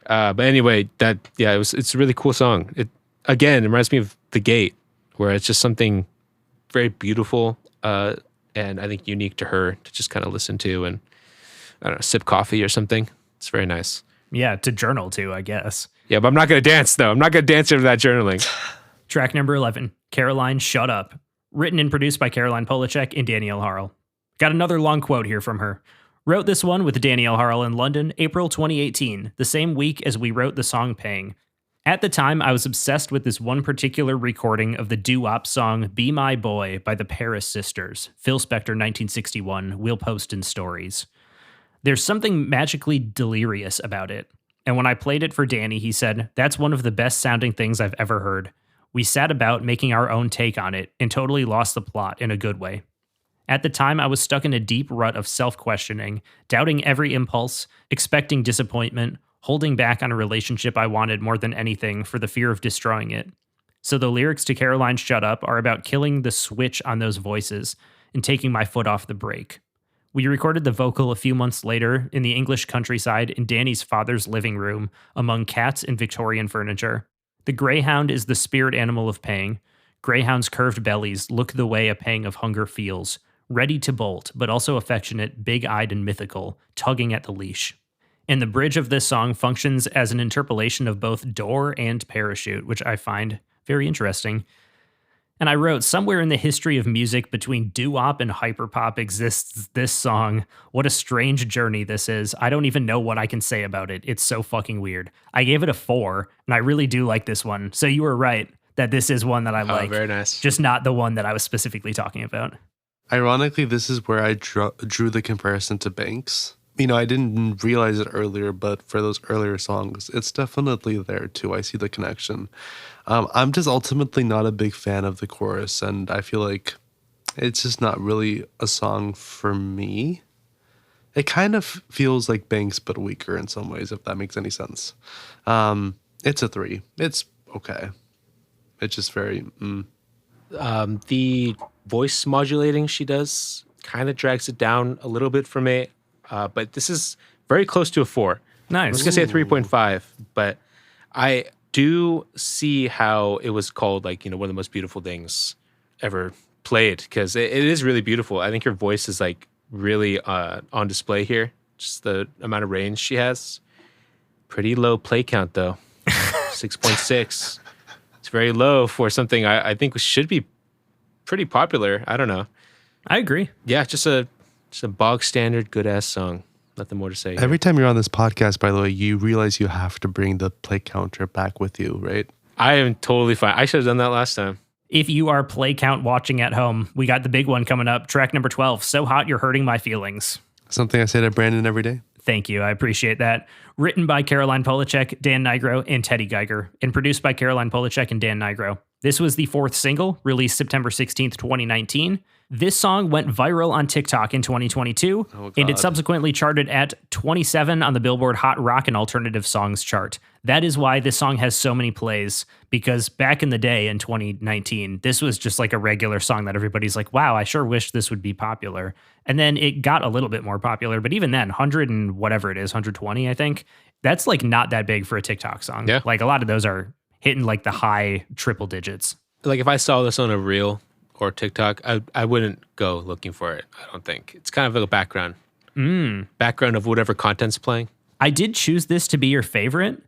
But anyway, it's a really cool song. It again, it reminds me of The Gate, where it's just something very beautiful and I think unique to her to just kind of listen to and I don't know, sip coffee or something. It's very nice. Yeah, to journal to, I guess. Yeah, but I'm not going to dance though. I'm not going to dance over that journaling. Track number 11, Caroline, Shut Up. Written and produced by Caroline Polachek and Danielle Harle. Got another long quote here from her. Wrote this one with Danielle Harle in London, April 2018, the same week as we wrote the song Pang. At the time, I was obsessed with this one particular recording of the doo-wop song Be My Boy by the Paris Sisters, Phil Spector 1961, we'll post in stories. There's something magically delirious about it. And when I played it for Danny, he said, that's one of the best sounding things I've ever heard. We sat about making our own take on it and totally lost the plot in a good way. At the time, I was stuck in a deep rut of self-questioning, doubting every impulse, expecting disappointment, holding back on a relationship I wanted more than anything for the fear of destroying it. So the lyrics to Caroline Shut Up are about killing the switch on those voices and taking my foot off the brake. We recorded the vocal a few months later in the English countryside in Danny's father's living room among cats and Victorian furniture. The greyhound is the spirit animal of pang. Greyhounds' curved bellies look the way a pang of hunger feels, ready to bolt, but also affectionate, big-eyed, and mythical, tugging at the leash. And the bridge of this song functions as an interpolation of both door and parachute, which I find very interesting. And I wrote, somewhere in the history of music between doo-wop and hyperpop exists this song. What a strange journey this is. I don't even know what I can say about it. It's so fucking weird. I gave it a 4, and I really do like this one. So you were right that this is one that I like. Very nice. Just not the one that I was specifically talking about. Ironically, this is where I drew the comparison to Banks. You know, I didn't realize it earlier, but for those earlier songs, it's definitely there too. I see the connection. I'm just ultimately not a big fan of the chorus, and I feel like it's just not really a song for me. It kind of feels like Banks, but weaker in some ways, if that makes any sense. It's a 3. It's okay. It's just very... The voice modulating she does kind of drags it down a little bit for me. But this is very close to a 4. Nice. I was going to say a 3.5, but I do see how it was called, like, you know, one of the most beautiful things ever played, because it is really beautiful. I think her voice is, like, really on display here. Just the amount of range she has. Pretty low play count, though. 6.6. It's very low for something I think should be pretty popular. I don't know. I agree. Yeah, just a bog standard good ass song. Nothing more to say. Every time you're on this podcast, by the way, you realize you have to bring the play counter back with you, right? I am totally fine. I should have done that last time. If you are play count watching at home, we got the big one coming up. Track number 12, So Hot You're Hurting My Feelings. Something I say to Brandon every day. Thank you. I appreciate that. Written by Caroline Polachek, Dan Nigro, and Teddy Geiger, and produced by Caroline Polachek and Dan Nigro. This was the 4th single, released September 16th, 2019. This song went viral on TikTok in 2022, and it subsequently charted at 27 on the Billboard Hot Rock and Alternative Songs chart. That is why this song has so many plays, because back in the day in 2019, this was just like a regular song that everybody's like, wow, I sure wish this would be popular. And then it got a little bit more popular, but even then, 100 and whatever it is, 120, I think, that's like not that big for a TikTok song. Yeah. Like a lot of those are hitting like the high triple digits. Like if I saw this on a reel or TikTok, I wouldn't go looking for it. I don't think. It's kind of like a background. Background of whatever content's playing. I did choose this to be your favorite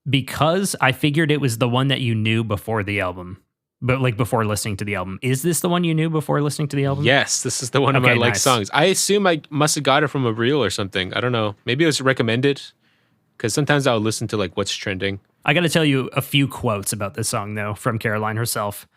because I figured it was the one that you knew before the album. But like before listening to the album. Is this the one you knew before listening to the album? Yes, this is the one of my like songs. I assume I must have got it from a reel or something. I don't know. Maybe it was recommended, because sometimes I'll listen to like what's trending. I got to tell you a few quotes about this song, though, from Caroline herself.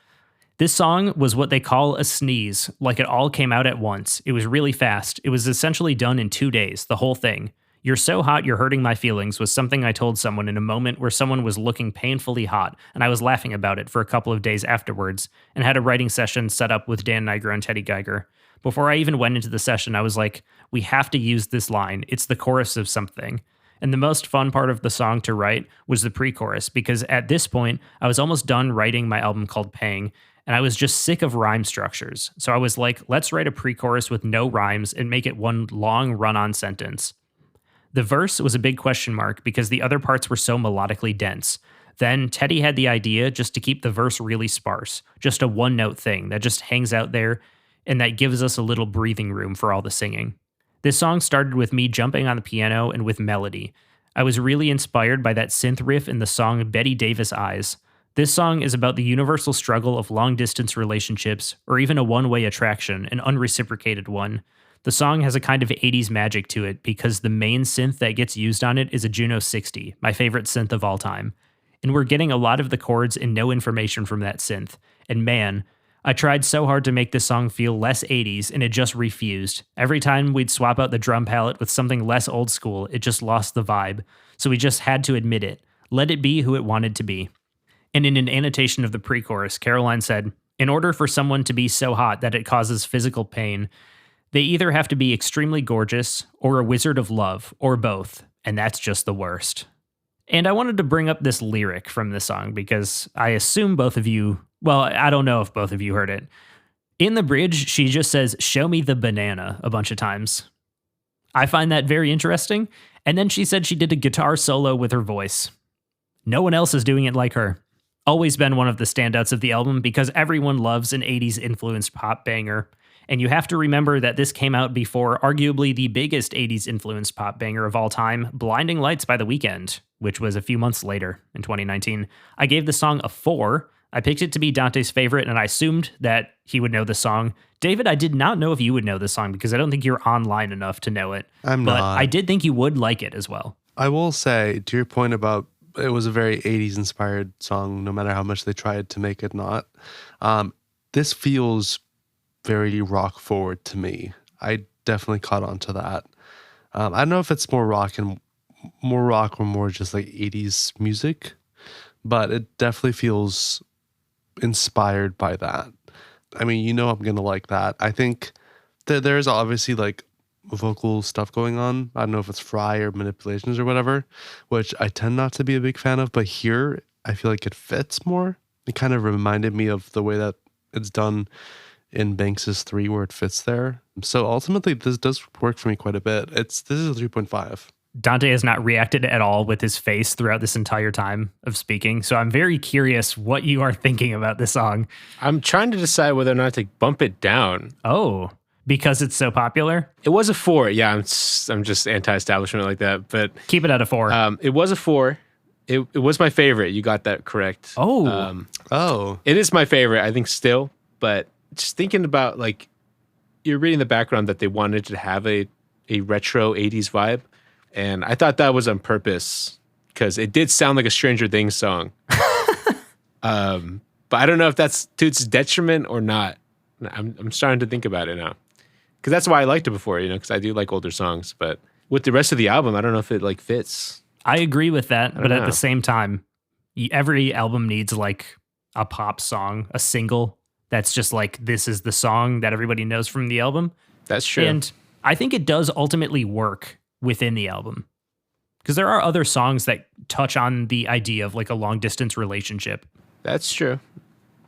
This song was what they call a sneeze, like it all came out at once. It was really fast. It was essentially done in 2 days, the whole thing. You're so hot, you're hurting my feelings was something I told someone in a moment where someone was looking painfully hot, and I was laughing about it for a couple of days afterwards, and had a writing session set up with Dan Nigro and Teddy Geiger. Before I even went into the session, I was like, we have to use this line. It's the chorus of something. And the most fun part of the song to write was the pre-chorus, because at this point, I was almost done writing my album called Pang, and I was just sick of rhyme structures. So I was like, let's write a pre-chorus with no rhymes and make it one long run-on sentence. The verse was a big question mark because the other parts were so melodically dense. Then Teddy had the idea just to keep the verse really sparse, just a one-note thing that just hangs out there and that gives us a little breathing room for all the singing. This song started with me jumping on the piano and with melody. I was really inspired by that synth riff in the song Betty Davis Eyes. This song is about the universal struggle of long-distance relationships, or even a one-way attraction, an unreciprocated one. The song has a kind of 80s magic to it because the main synth that gets used on it is a Juno 60, my favorite synth of all time. And we're getting a lot of the chords and no information from that synth. And man, I tried so hard to make this song feel less 80s and it just refused. Every time we'd swap out the drum palette with something less old school, it just lost the vibe. So we just had to admit it. Let it be who it wanted to be. And in an annotation of the pre-chorus, Caroline said, in order for someone to be so hot that it causes physical pain, they either have to be extremely gorgeous or a wizard of love, or both, and that's just the worst. And I wanted to bring up this lyric from this song because I assume both of you, well, I don't know if both of you heard it. In the bridge, she just says, "Show me the banana" a bunch of times. I find that very interesting. And then she said she did a guitar solo with her voice. No one else is doing it like her. Always been one of the standouts of the album because everyone loves an 80s influenced pop banger. And you have to remember that this came out before arguably the biggest 80s influenced pop banger of all time, Blinding Lights by The Weeknd, which was a few months later in 2019. I gave the song a 4. I picked it to be Dante's favorite, and I assumed that he would know the song. David, I did not know if you would know this song because I don't think you're online enough to know it. I'm but not. I did think you would like it as well. I will say, to your point about it was a very 80s inspired song, no matter how much they tried to make it not. This feels very rock forward to me. I definitely caught on to that. I don't know if it's more rock or more just like 80s music, but it definitely feels inspired by that. I mean, you know I'm going to like that. I think that there's obviously like vocal stuff going on. I don't know if it's fry or manipulations or whatever, which I tend not to be a big fan of, but here I feel like it fits more. It kind of reminded me of the way that it's done in Banks's 3 where it fits there. So ultimately this does work for me quite a bit. This is a 3.5. Dante has not reacted at all with his face throughout this entire time of speaking. So I'm very curious what you are thinking about this song. I'm trying to decide whether or not to bump it down. Oh, because it's so popular? It was a 4. Yeah, I'm just anti-establishment like that. But keep it at a 4. It was a 4. It was my favorite. You got that correct. Oh. It is my favorite, I think, still. But just thinking about, like, you're reading the background that they wanted to have a retro 80s vibe. And I thought that was on purpose because it did sound like a Stranger Things song. But I don't know if that's to its detriment or not. I'm starting to think about it now. Because that's why I liked it before, because I do like older songs. But with the rest of the album, I don't know if it like fits. I agree with that. But at the same time, every album needs like a pop song, a single that's just like, this is the song that everybody knows from the album. That's true. And I think it does ultimately work within the album. Because there are other songs that touch on the idea of like a long distance relationship. That's true.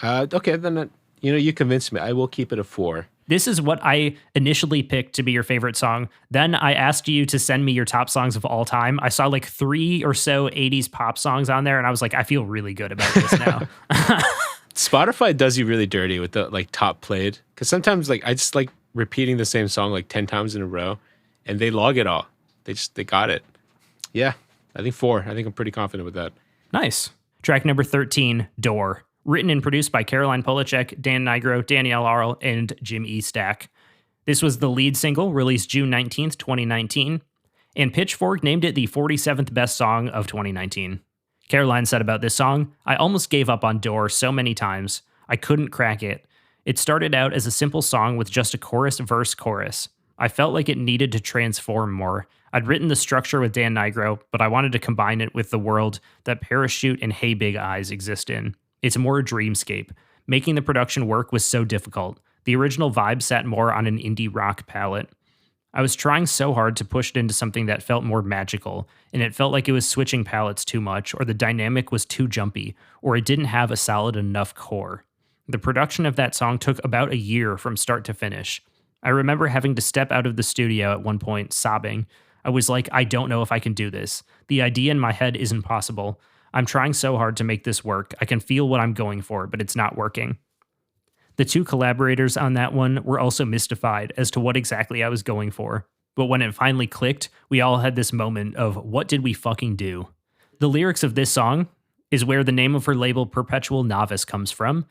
Okay, then, you convinced me. I will keep it a 4. This is what I initially picked to be your favorite song. Then I asked you to send me your top songs of all time. I saw like 3 or so 80s pop songs on there, and I was like, I feel really good about this now. Spotify does you really dirty with the like top played. Because sometimes like I just like repeating the same song like 10 times in a row, and they log it all. They got it. Yeah, I think 4. I think I'm pretty confident with that. Nice. Track number 13, Door. Written and produced by Caroline Polachek, Dan Nigro, Danielle Arl, and Jim E. Stack. This was the lead single, released June 19th, 2019, and Pitchfork named it the 47th best song of 2019. Caroline said about this song, "I almost gave up on Door so many times. I couldn't crack it. It started out as a simple song with just a chorus, verse, chorus. I felt like it needed to transform more. I'd written the structure with Dan Nigro, but I wanted to combine it with the world that Parachute and Hey Big Eyes exist in. It's more a dreamscape. Making the production work was so difficult. The original vibe sat more on an indie rock palette. I was trying so hard to push it into something that felt more magical, and it felt like it was switching palettes too much, or the dynamic was too jumpy, or it didn't have a solid enough core. The production of that song took about a year from start to finish. I remember having to step out of the studio at one point, sobbing. I was like, I don't know if I can do this. The idea in my head isn't possible. I'm trying so hard to make this work. I can feel what I'm going for, but it's not working." The 2 collaborators on that one were also mystified as to what exactly I was going for. But when it finally clicked, we all had this moment of, what did we fucking do? The lyrics of this song is where the name of her label Perpetual Novice comes from.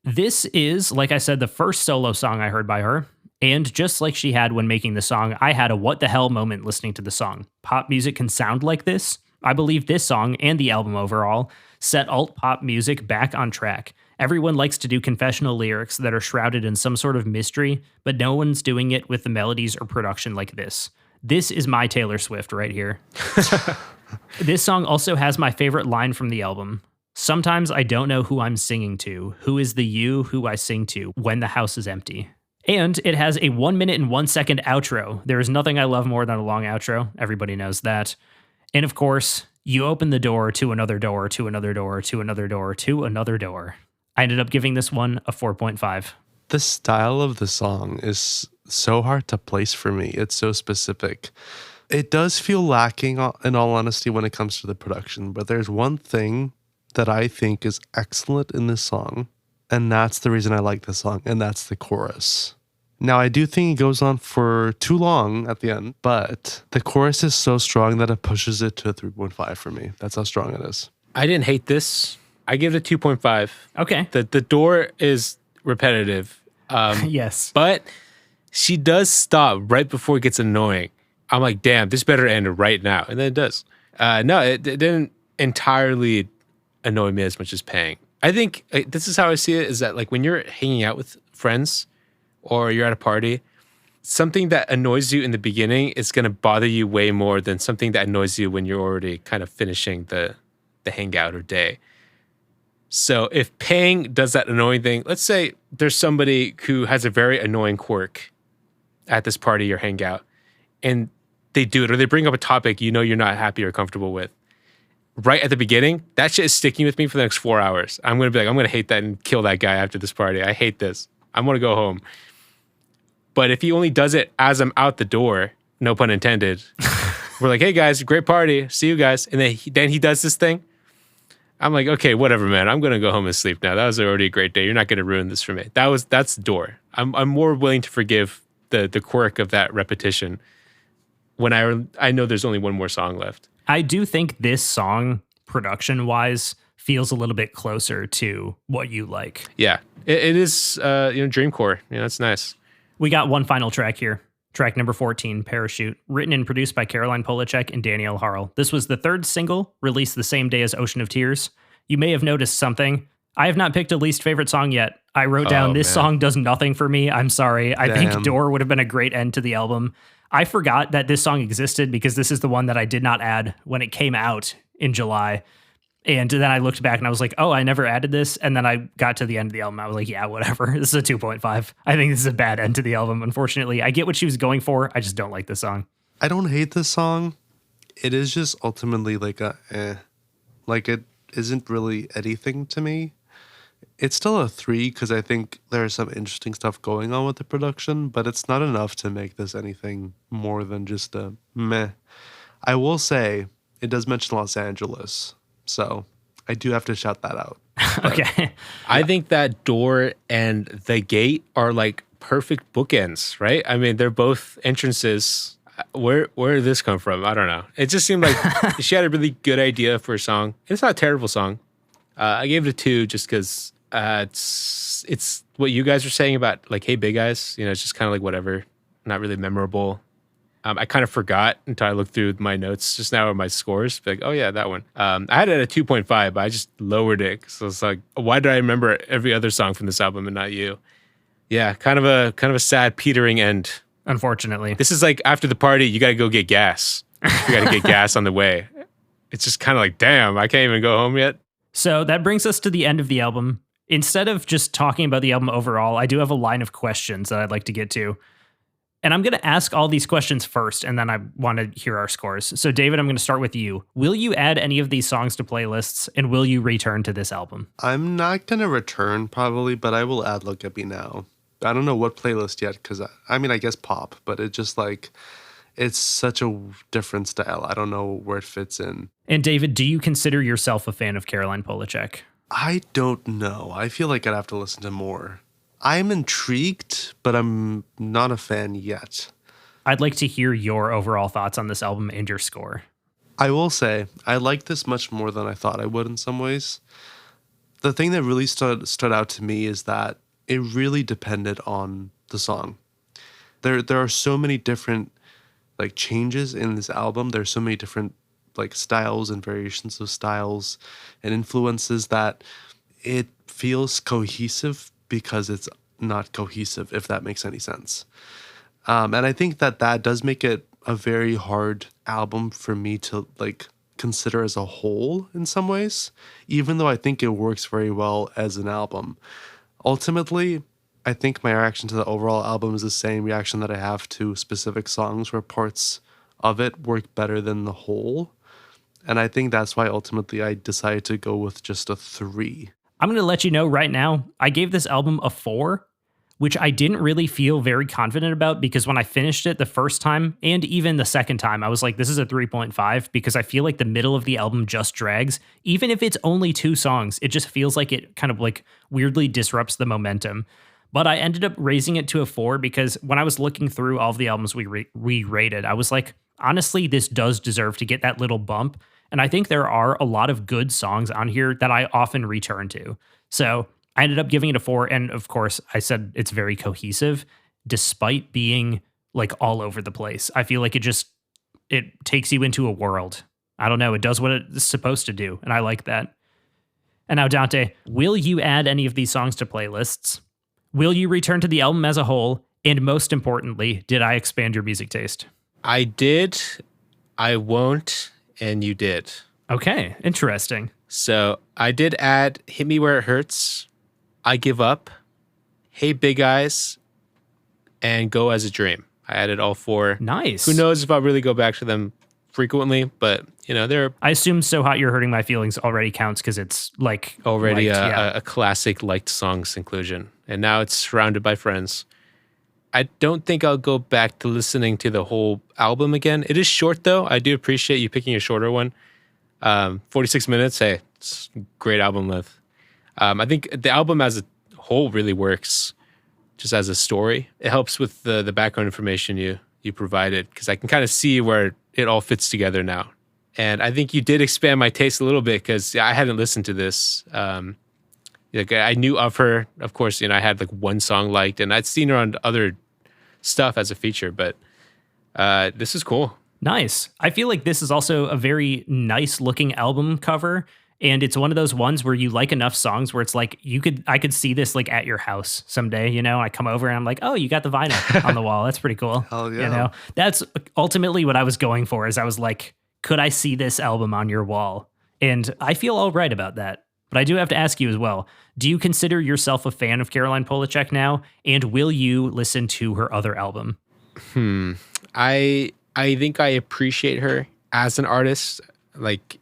This is, like I said, the first solo song I heard by her. And just like she had when making the song, I had a what the hell moment listening to the song. Pop music can sound like this? I believe this song, and the album overall, set alt-pop music back on track. Everyone likes to do confessional lyrics that are shrouded in some sort of mystery, but no one's doing it with the melodies or production like this. This is my Taylor Swift right here. This song also has my favorite line from the album. "Sometimes I don't know who I'm singing to. Who is the you who I sing to when the house is empty?" And it has a 1 minute and 1 second outro. There is nothing I love more than a long outro. Everybody knows that. And of course, you open the door to another door, to another door, to another door, to another door. I ended up giving this one a 4.5. The style of the song is so hard to place for me. It's so specific. It does feel lacking, in all honesty, when it comes to the production. But there's one thing that I think is excellent in this song, and that's the reason I like this song, and that's the chorus. Now, I do think it goes on for too long at the end, but the chorus is so strong that it pushes it to a 3.5 for me. That's how strong it is. I didn't hate this. I give it a 2.5. Okay. The door is repetitive. Yes. But she does stop right before it gets annoying. I'm like, damn, this better end right now. And then it does. No, it didn't entirely annoy me as much as Pang. I think this is how I see it, is that like when you're hanging out with friends or you're at a party, something that annoys you in the beginning is going to bother you way more than something that annoys you when you're already kind of finishing the hangout or day. So if Pang does that annoying thing, let's say there's somebody who has a very annoying quirk at this party or hangout, and they do it, or they bring up a topic you know you're not happy or comfortable with. Right at the beginning, that shit is sticking with me for the next 4 hours. I'm going to be like, I'm going to hate that and kill that guy after this party. I hate this. I'm going to go home. But if he only does it as I'm out the door, no pun intended, we're like, hey guys, great party. See you guys. And then he does this thing. I'm like, okay, whatever, man. I'm going to go home and sleep now. That was already a great day. You're not going to ruin this for me. That's the door. I'm more willing to forgive the quirk of that repetition when I know there's only one more song left. I do think this song, production-wise, feels a little bit closer to what you like. Yeah, it is, dreamcore. It's nice. We got one final track here. Track number 14, Parachute, written and produced by Caroline Polachek and Danielle Harle. This was the third single, released the same day as Ocean of Tears. You may have noticed something. I have not picked a least favorite song yet. I wrote down, this song does nothing for me. I'm sorry. I think Door would have been a great end to the album. I forgot that this song existed because this is the one that I did not add when it came out in July. And then I looked back and I was like, oh, I never added this. And then I got to the end of the album. I was like, yeah, whatever. This is a 2.5. I think this is a bad end to the album, unfortunately. I get what she was going for. I just don't like this song. I don't hate this song. It is just ultimately like like it isn't really anything to me. It's still a 3 because I think there's some interesting stuff going on with the production, but it's not enough to make this anything more than just a meh. I will say it does mention Los Angeles, so I do have to shout that out. Okay. I think that Door and The Gate are like perfect bookends, right? I mean, they're both entrances. Where did this come from? I don't know. It just seemed like she had a really good idea for a song. It's not a terrible song. I gave it a 2 just because it's what you guys are saying about like, hey, big guys. It's just kind of like whatever, not really memorable. I kind of forgot until I looked through my notes just now or my scores. Like, oh yeah, that one. I had it at a 2.5, but I just lowered it. So it's like, why did I remember every other song from this album and not you? Yeah, kind of a sad petering end. Unfortunately. This is like after the party, you got to go get gas. You got to get gas on the way. It's just kind of like, damn, I can't even go home yet. So that brings us to the end of the album. Instead of just talking about the album overall, I do have a line of questions that I'd like to get to. And I'm going to ask all these questions first, and then I want to hear our scores. So, David, I'm going to start with you. Will you add any of these songs to playlists, and will you return to this album? I'm not going to return, probably, but I will add Look At Me Now. I don't know what playlist yet, because, I guess pop, but it just like, it's such a different style. I don't know where it fits in. And, David, do you consider yourself a fan of Caroline Polachek? I don't know. I feel like I'd have to listen to more. I'm intrigued, but I'm not a fan yet. I'd like to hear your overall thoughts on this album and your score. I will say, I like this much more than I thought I would in some ways. The thing that really stood out to me is that it really depended on the song. There are so many different like changes in this album. There's so many different like styles and variations of styles and influences that it feels cohesive because it's not cohesive, if that makes any sense. And I think that does make it a very hard album for me to like consider as a whole in some ways, even though I think it works very well as an album. Ultimately, I think my reaction to the overall album is the same reaction that I have to specific songs where parts of it work better than the whole. And I think that's why ultimately I decided to go with just a 3. I'm going to let you know right now, I gave this album a 4, which I didn't really feel very confident about because when I finished it the first time and even the second time, I was like, this is a 3.5 because I feel like the middle of the album just drags. Even if it's only 2 songs, it just feels like it kind of like weirdly disrupts the momentum. But I ended up raising it to a 4 because when I was looking through all of the albums we rated, I was like, honestly, this does deserve to get that little bump. And I think there are a lot of good songs on here that I often return to. So I ended up giving it a 4. And of course, I said it's very cohesive despite being like all over the place. I feel like it takes you into a world. I don't know. It does what it's supposed to do. And I like that. And now, Dante, will you add any of these songs to playlists? Will you return to the album as a whole? And most importantly, did I expand your music taste? I did, I won't, and you did. Okay, interesting. So I did add Hit Me Where It Hurts, I Give Up, Hey Big Eyes, and Go As a Dream. I added all 4. Nice. Who knows if I'll really go back to them frequently, but they're I assume So Hot You're Hurting My Feelings already counts because it's like already liked, a classic liked songs inclusion. And now it's surrounded by friends. I don't think I'll go back to listening to the whole album again. It is short though. I do appreciate you picking a shorter one. 46 minutes. Hey, it's great album length. I think the album as a whole really works just as a story. It helps with the background information you provided because I can kind of see where it all fits together now. And I think you did expand my taste a little bit because I hadn't listened to this. Like I knew of her, of course. I had like one song liked, and I'd seen her on other stuff as a feature. But this is cool. Nice. I feel like this is also a very nice looking album cover. And it's one of those ones where you like enough songs where it's like I could see this like at your house someday, I come over and I'm like, oh, you got the vinyl on the wall. That's pretty cool. Hell yeah. That's ultimately what I was going for is I was like, could I see this album on your wall? And I feel all right about that. But I do have to ask you as well, do you consider yourself a fan of Caroline Polachek now? And will you listen to her other album? I think I appreciate her as an artist. Like,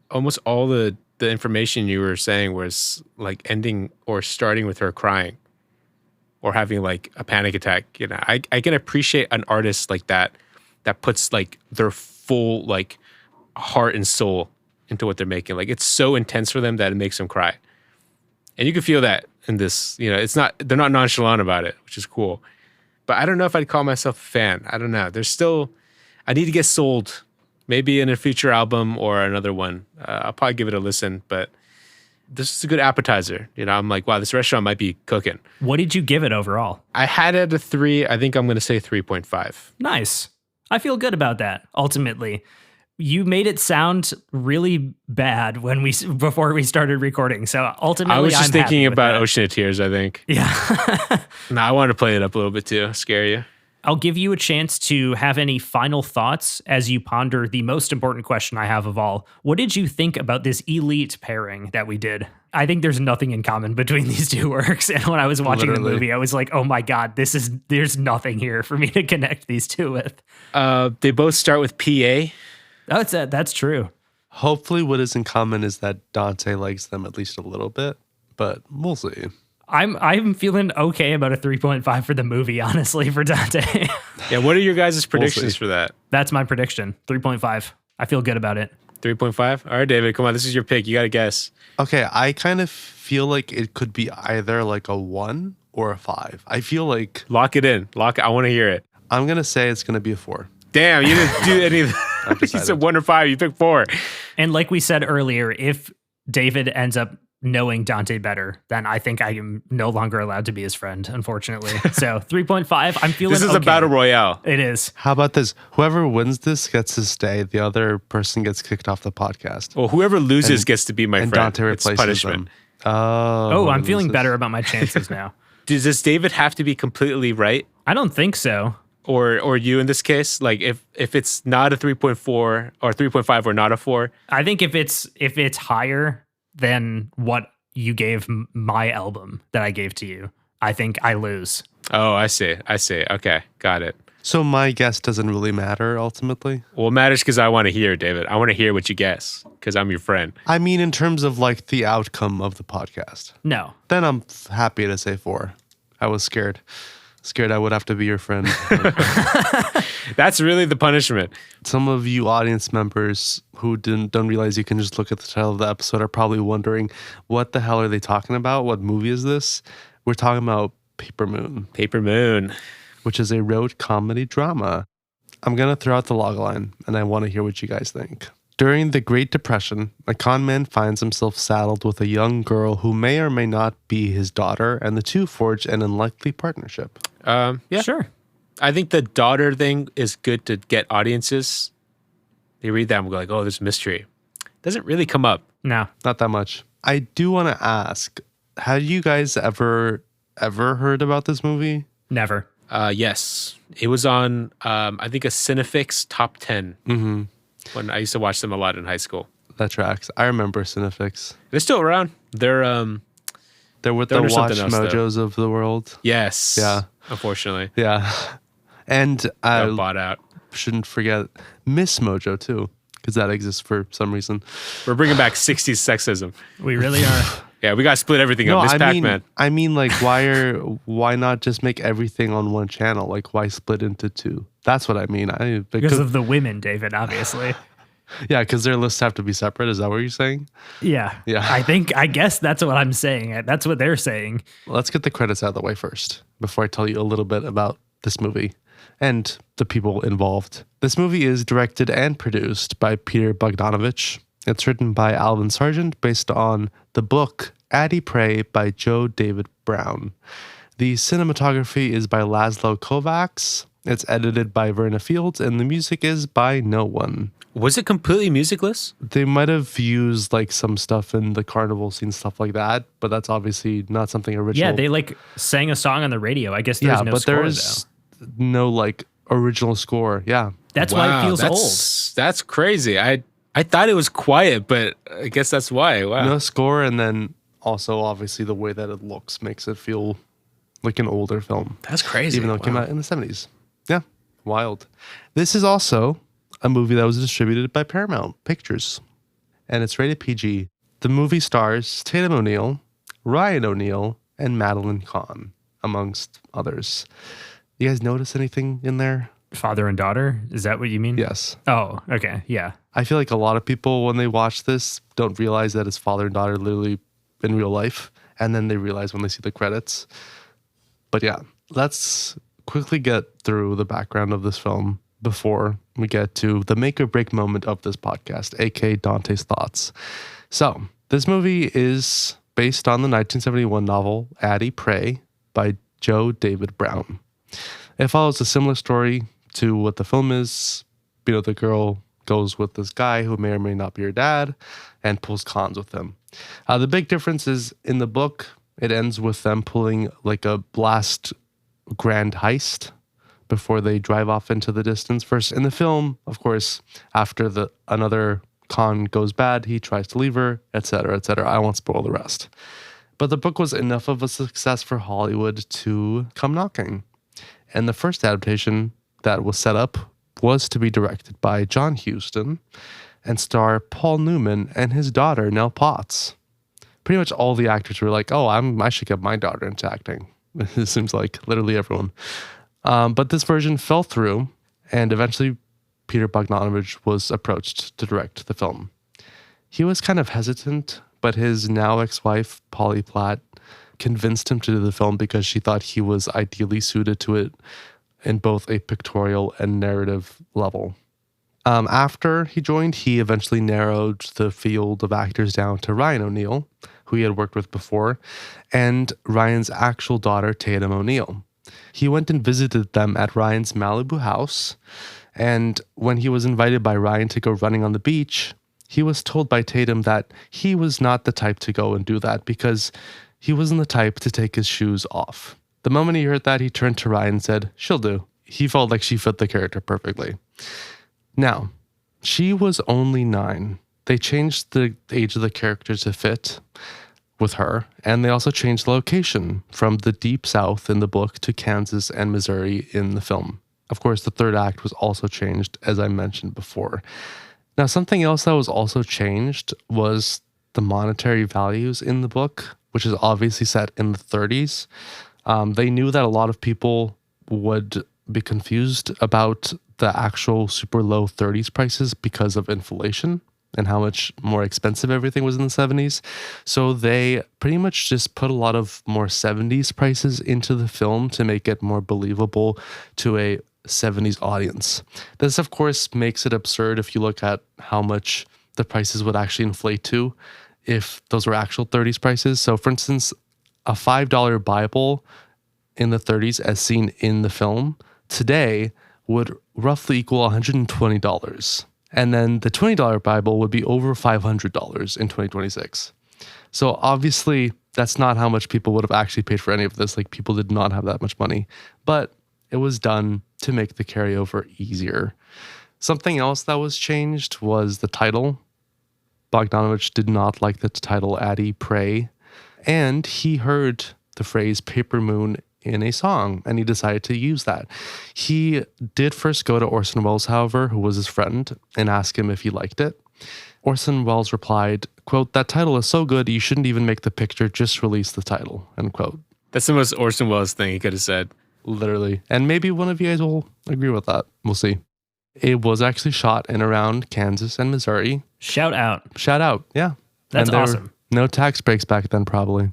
almost all the information you were saying was like ending or starting with her crying or having like a panic attack. I can appreciate an artist like that puts like their full like heart and soul into what they're making. Like it's so intense for them that it makes them cry. And you can feel that in this, they're not nonchalant about it, which is cool. But I don't know if I'd call myself a fan. I don't know. I need to get sold. Maybe in a future album or another one. I'll probably give it a listen, but this is a good appetizer. I'm like, wow, this restaurant might be cooking. What did you give it overall? I had it a 3. I think I'm going to say 3.5. Nice. I feel good about that, ultimately. You made it sound really bad before we started recording. So ultimately, I was just I'm thinking happy with about that. Ocean of Tears, I think. Yeah. No, I wanted to play it up a little bit too, scare you. I'll give you a chance to have any final thoughts as you ponder the most important question I have of all. What did you think about this elite pairing that we did? I think there's nothing in common between these two works. And when I was watching the movie, I was like, oh my God, there's nothing here for me to connect these two with. They both start with PA. That's true. Hopefully what is in common is that Dante likes them at least a little bit, but we'll see. I'm feeling okay about a 3.5 for the movie, honestly, for Dante. Yeah, what are your guys' predictions for that? That's my prediction. 3.5. I feel good about it. 3.5? All right, David, come on. This is your pick. You got to guess. Okay, I kind of feel like it could be either like a 1 or a 5. I feel like... Lock it in. I want to hear it. I'm going to say it's going to be a 4. Damn, you didn't do any of that. You said 1 or 5. You picked 4. And like we said earlier, if David ends up knowing Dante better, then I think I am no longer allowed to be his friend, unfortunately. So 3.5, I'm feeling This is okay. a battle royale. It is. How about this? Whoever wins this gets to stay. The other person gets kicked off the podcast. Well, whoever loses gets to be my and friend. Dante replaces punishment. them. Oh, I'm feeling better about my chances now. Does David have to be completely right? I don't think so. Or you in this case? Like if it's not a 3.4 or 3.5 or not a 4? I think if it's higher than what you gave my album that I gave to you, I think I lose. Oh, I see. Okay, got it. So my guess doesn't really matter ultimately? Well, it matters because I want to hear, David. I want to hear what you guess because I'm your friend. I mean, in terms of like the outcome of the podcast. No. Then I'm happy to say 4. I was scared. Scared I would have to be your friend. That's really the punishment. Some of you audience members who don't realize you can just look at the title of the episode are probably wondering, what the hell are they talking about? What movie is this? We're talking about Paper Moon. Paper Moon. Which is a road comedy drama. I'm going to throw out the logline, and I want to hear what you guys think. During the Great Depression, a con man finds himself saddled with a young girl who may or may not be his daughter, and the two forge an unlikely partnership. Yeah. Sure. I think the daughter thing is good to get audiences. They read that and go like, oh, there's mystery. Doesn't really come up. No. Not that much. I do want to ask, have you guys ever heard about this movie? Never. Yes. It was on, I think, a Cinefix top 10 when I used to watch them a lot in high school. That tracks. I remember Cinefix. They're still around. They're with they're the under Watch something else, Mojos of the world. yes. Yeah. Unfortunately. Yeah. And Got I bought out. shouldn't forget Miss Mojo too, because that exists for some reason. We're bringing back 60s sexism. We really are. Yeah, we got to split everything up. Miss Pac-Man. I mean, like, why not just make everything on one channel? Like, why split into two? That's what I mean. Because of the women, David, obviously. Yeah, because their lists have to be separate. Is that what you're saying? Yeah. Yeah. I guess that's what I'm saying. That's what they're saying. Let's get the credits out of the way first before I tell you a little bit about this movie and the people involved. This movie is directed and produced by Peter Bogdanovich. It's written by Alvin Sargent based on the book Addie Pray by Joe David Brown. The cinematography is by Laszlo Kovacs. It's edited by Verna Fields, and the music is by no one. Was it completely musicless? They might have used like some stuff in the carnival scene, stuff like that, but that's obviously not something original. Yeah, they like sang a song on the radio. I guess there's no but score, there's though. no like original score. Yeah. That's why it feels old. That's crazy. I thought it was quiet, but I guess that's why. Wow. No score, and then also obviously the way that it looks makes it feel like an older film. That's crazy. Even though it came out in the 70s. Yeah, wild. This is also a movie that was distributed by Paramount Pictures, and it's rated PG. The movie stars Tatum O'Neal, Ryan O'Neal, and Madeline Kahn, amongst others. You guys notice anything in there? Father and daughter? Is that what you mean? Yes. Oh, okay. Yeah. I feel like a lot of people, when they watch this, don't realize that it's father and daughter literally in real life, and then they realize when they see the credits. But yeah, let's quickly get through the background of this film before we get to the make or break moment of this podcast, aka Dante's thoughts. So, this movie is based on the 1971 novel Addie Pray by Joe David Brown. It follows a similar story to what the film is. You know, the girl goes with this guy who may or may not be her dad and pulls cons with him. The big difference is in the book, it ends with them pulling like a last grand heist before they drive off into the distance. First, in the film, of course, after another con goes bad, he tries to leave her, etc., etc. I won't spoil the rest. But the book was enough of a success for Hollywood to come knocking. And the first adaptation that was set up was to be directed by John Huston and star Paul Newman and his daughter, Nell Potts. Pretty much all the actors were like, oh, I should get my daughter into acting. It seems like literally everyone. But this version fell through, and eventually Peter Bogdanovich was approached to direct the film. He was kind of hesitant, but his now ex-wife, Polly Platt, convinced him to do the film because she thought he was ideally suited to it in both a pictorial and narrative level. After he joined, he eventually narrowed the field of actors down to Ryan O'Neal, who he had worked with before, and Ryan's actual daughter, Tatum O'Neal. He went and visited them at Ryan's Malibu house, and when he was invited by Ryan to go running on the beach, he was told by Tatum that he was not the type to go and do that because he wasn't the type to take his shoes off. The moment he heard that, he turned to Ryan and said, she'll do. He felt like she fit the character perfectly. Now, she was only 9. They changed the age of the character to fit with her, and they also changed the location from the deep south in the book to Kansas and Missouri in the film. Of course, the third act was also changed, as I mentioned before. Now, something else that was also changed was the monetary values in the book, which is obviously set in the 30s. They knew that a lot of people would be confused about the actual super low 30s prices because of inflation and how much more expensive everything was in the 70s. So they pretty much just put a lot of more 70s prices into the film to make it more believable to a 70s audience. This, of course, makes it absurd if you look at how much the prices would actually inflate to if those were actual 30s prices. So, for instance, a $5 Bible in the 30s, as seen in the film, today would roughly equal $120. And then the $20 Bible would be over $500 in 2026. So obviously, that's not how much people would have actually paid for any of this. Like, people did not have that much money, but it was done to make the carryover easier. Something else that was changed was the title. Bogdanovich did not like the title Addie Pray, and he heard the phrase paper moon in a song, and he decided to use that. He did first go to Orson Welles, however, who was his friend, and ask him if he liked it. Orson Welles replied, quote, "That title is so good, you shouldn't even make the picture, just release the title," end quote. That's the most Orson Welles thing he could have said. Literally. And maybe one of you guys will agree with that. We'll see. It was actually shot in around Kansas and Missouri. Shout out. Shout out. Yeah. That's and there awesome. were no tax breaks back then, probably.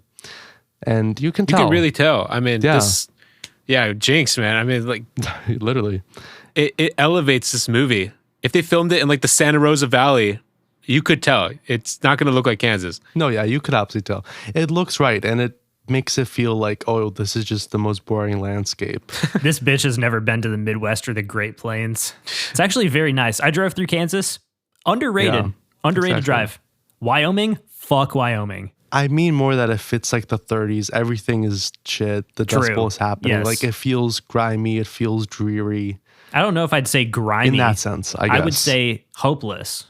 And you can You tell. can really tell. I mean, Yeah. Jinx, man. I mean, like, Literally. it elevates this movie. If they filmed it in like the Santa Rosa Valley, you could tell. It's not going to look like Kansas. No, yeah, you could absolutely tell. It looks right, and it makes it feel like, oh, this is just the most boring landscape. This bitch has never been to the Midwest or the Great Plains. It's actually very nice. I drove through Kansas. Underrated. Yeah, Underrated exactly. drive. Wyoming? Fuck Wyoming. I mean more that if it's like the 30s, everything is shit. The Dust True. Bowl is happening. Yes. Like, it feels grimy. It feels dreary. I don't know if I'd say grimy. In that sense, I guess. I would say hopeless,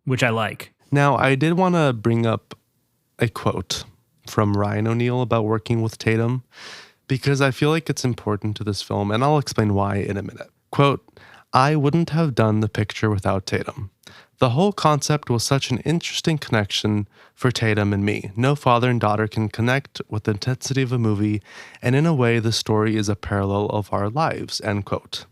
which I like. Now, I did want to bring up a quote from Ryan O'Neal about working with Tatum, because I feel like it's important to this film, and I'll explain why in a minute. Quote, "I wouldn't have done the picture without Tatum. The whole concept was such an interesting connection for Tatum and me. No father and daughter can connect with the intensity of a movie, and in a way, the story is a parallel of our lives," end quote.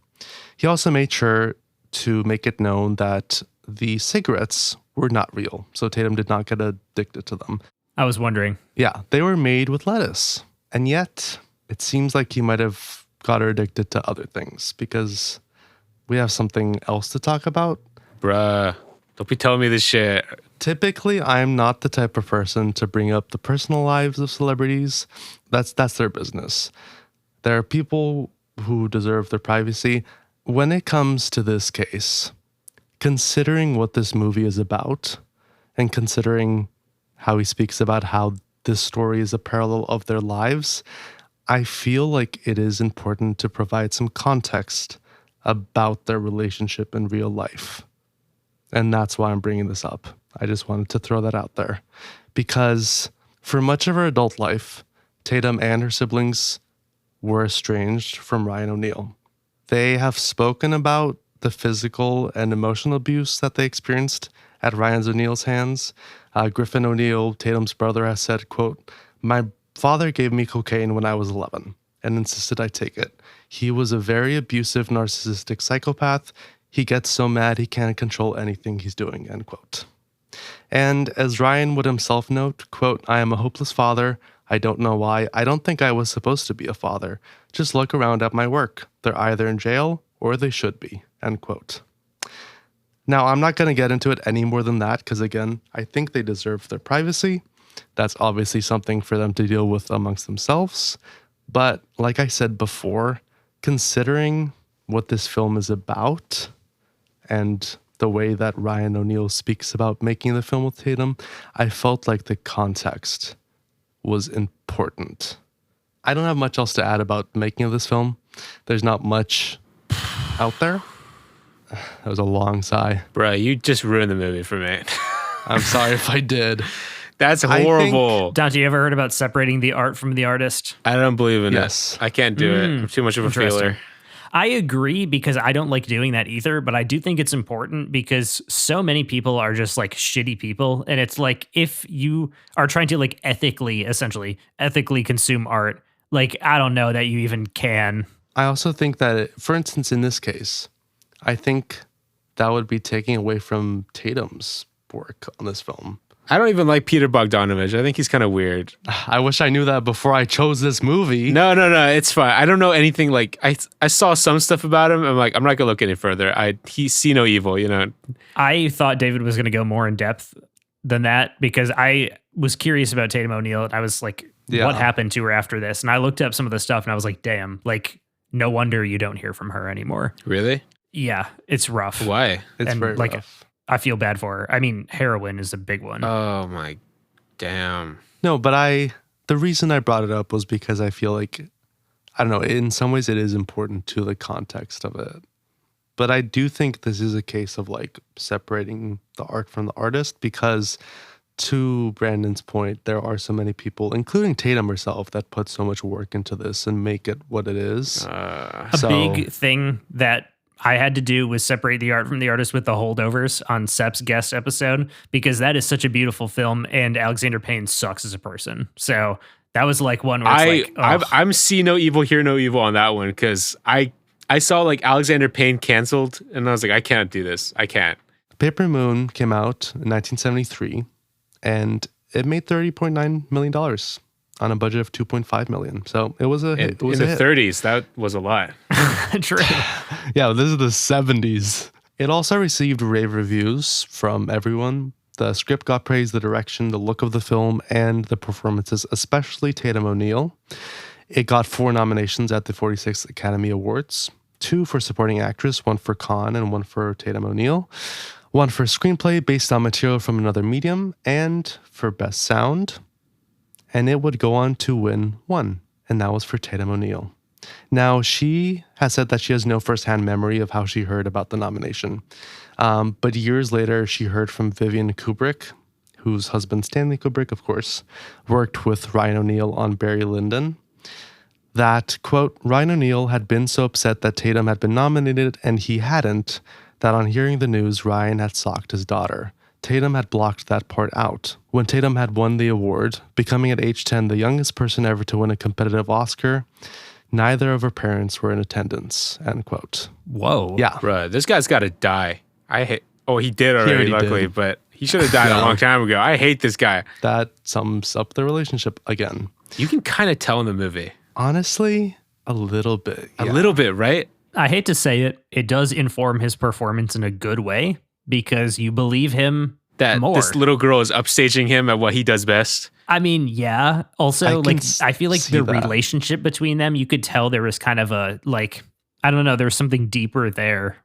He also made sure to make it known that the cigarettes were not real, so Tatum did not get addicted to them. I was wondering. Yeah, they were made with lettuce. And yet, it seems like he might have got her addicted to other things, because we have something else to talk about. Bruh, don't be telling me this shit. Typically, I'm not the type of person to bring up the personal lives of celebrities. That's their business. There are people who deserve their privacy. When it comes to this case, considering what this movie is about, and considering how he speaks about how this story is a parallel of their lives, I feel like it is important to provide some context about their relationship in real life. And that's why I'm bringing this up. I just wanted to throw that out there. Because for much of her adult life, Tatum and her siblings were estranged from Ryan O'Neal. They have spoken about the physical and emotional abuse that they experienced at Ryan O'Neal's hands. Griffin O'Neal, Tatum's brother, has said, quote, "My father gave me cocaine when I was 11 and insisted I take it. He was a very abusive, narcissistic psychopath. He gets so mad he can't control anything he's doing," end quote. And as Ryan would himself note, quote, "I am a hopeless father. I don't know why. I don't think I was supposed to be a father. Just look around at my work. They're either in jail or they should be," end quote. Now, I'm not going to get into it any more than that, because again, I think they deserve their privacy. That's obviously something for them to deal with amongst themselves. But like I said before, considering what this film is about and the way that Ryan O'Neal speaks about making the film with Tatum, I felt like the context was important. I don't have much else to add about the making of this film. There's not much out there. That was a long sigh. Bruh, you just ruined the movie for me. I'm sorry if I did. That's I think- horrible. Dante, you ever heard about separating the art from the artist? I don't believe in Yes. it. I can't do it. I'm too much of a Interesting. feeler. I agree, because I don't like doing that either, but I do think it's important because so many people are just like shitty people. And it's like, if you are trying to like ethically consume art, Like, I don't know that you even can. I also think that, for instance, in this case, I think that would be taking away from Tatum's work on this film. I don't even like Peter Bogdanovich. I think he's kind of weird. I wish I knew that before I chose this movie. No, it's fine. I don't know anything. Like I saw some stuff about him. I'm like, I'm not gonna look any further. He see no evil, you know. I thought David was going to go more in depth than that because I was curious about Tatum O'Neal. And I was like, what happened to her after this? And I looked up some of the stuff and I was like, damn, like, no wonder you don't hear from her anymore. Really? Yeah, it's rough. Why? It's and very like, rough. I feel bad for her. I mean, heroin is a big one. Oh my damn. No, but the reason I brought it up was because I feel like, I don't know, in some ways it is important to the context of it. But I do think this is a case of like separating the art from the artist because, to Brandon's point, there are so many people, including Tatum herself, that put so much work into this and make it what it is. A big thing that I had to do was separate the art from the artist with The Holdovers on Sep's guest episode, because that is such a beautiful film and Alexander Payne sucks as a person. So that was like one where it's I'm see no evil, hear no evil on that one, because I saw like Alexander Payne canceled and I was like, I can't do this. I can't. Paper Moon came out in 1973 and it made $30.9 million on a budget of $2.5 million. So it was a hit. It was in a the hit. 30s. That was a lot. True. Yeah, this is the 70s. It also received rave reviews from everyone. The script got praised, the direction, the look of the film, and the performances, especially Tatum O'Neal. It got 4 nominations at the 46th Academy Awards, 2 for supporting actress, 1 for Khan and 1 for Tatum O'Neal, 1 for screenplay based on material from another medium, and for best sound. And it would go on to win 1, and that was for Tatum O'Neal. Now, she has said that she has no firsthand memory of how she heard about the nomination. But years later, she heard from Vivian Kubrick, whose husband Stanley Kubrick, of course, worked with Ryan O'Neal on Barry Lyndon, that, quote, Ryan O'Neal had been so upset that Tatum had been nominated and he hadn't, that on hearing the news, Ryan had socked his daughter. Tatum had blocked that part out. When Tatum had won the award, becoming at age 10 the youngest person ever to win a competitive Oscar, neither of her parents were in attendance, end quote. Whoa. Yeah. Bruh, this guy's got to die. He did already, luckily, did. but he should have died a long time ago. I hate this guy. That sums up the relationship again. You can kind of tell in the movie. Honestly, a little bit. A little bit, right? I hate to say it, it does inform his performance in a good way because you believe him That more. this little girl is upstaging him at what he does best. I mean, yeah. Also, I feel like the that. relationship between them, you could tell there was kind of a, like, I don't know, there was something deeper there.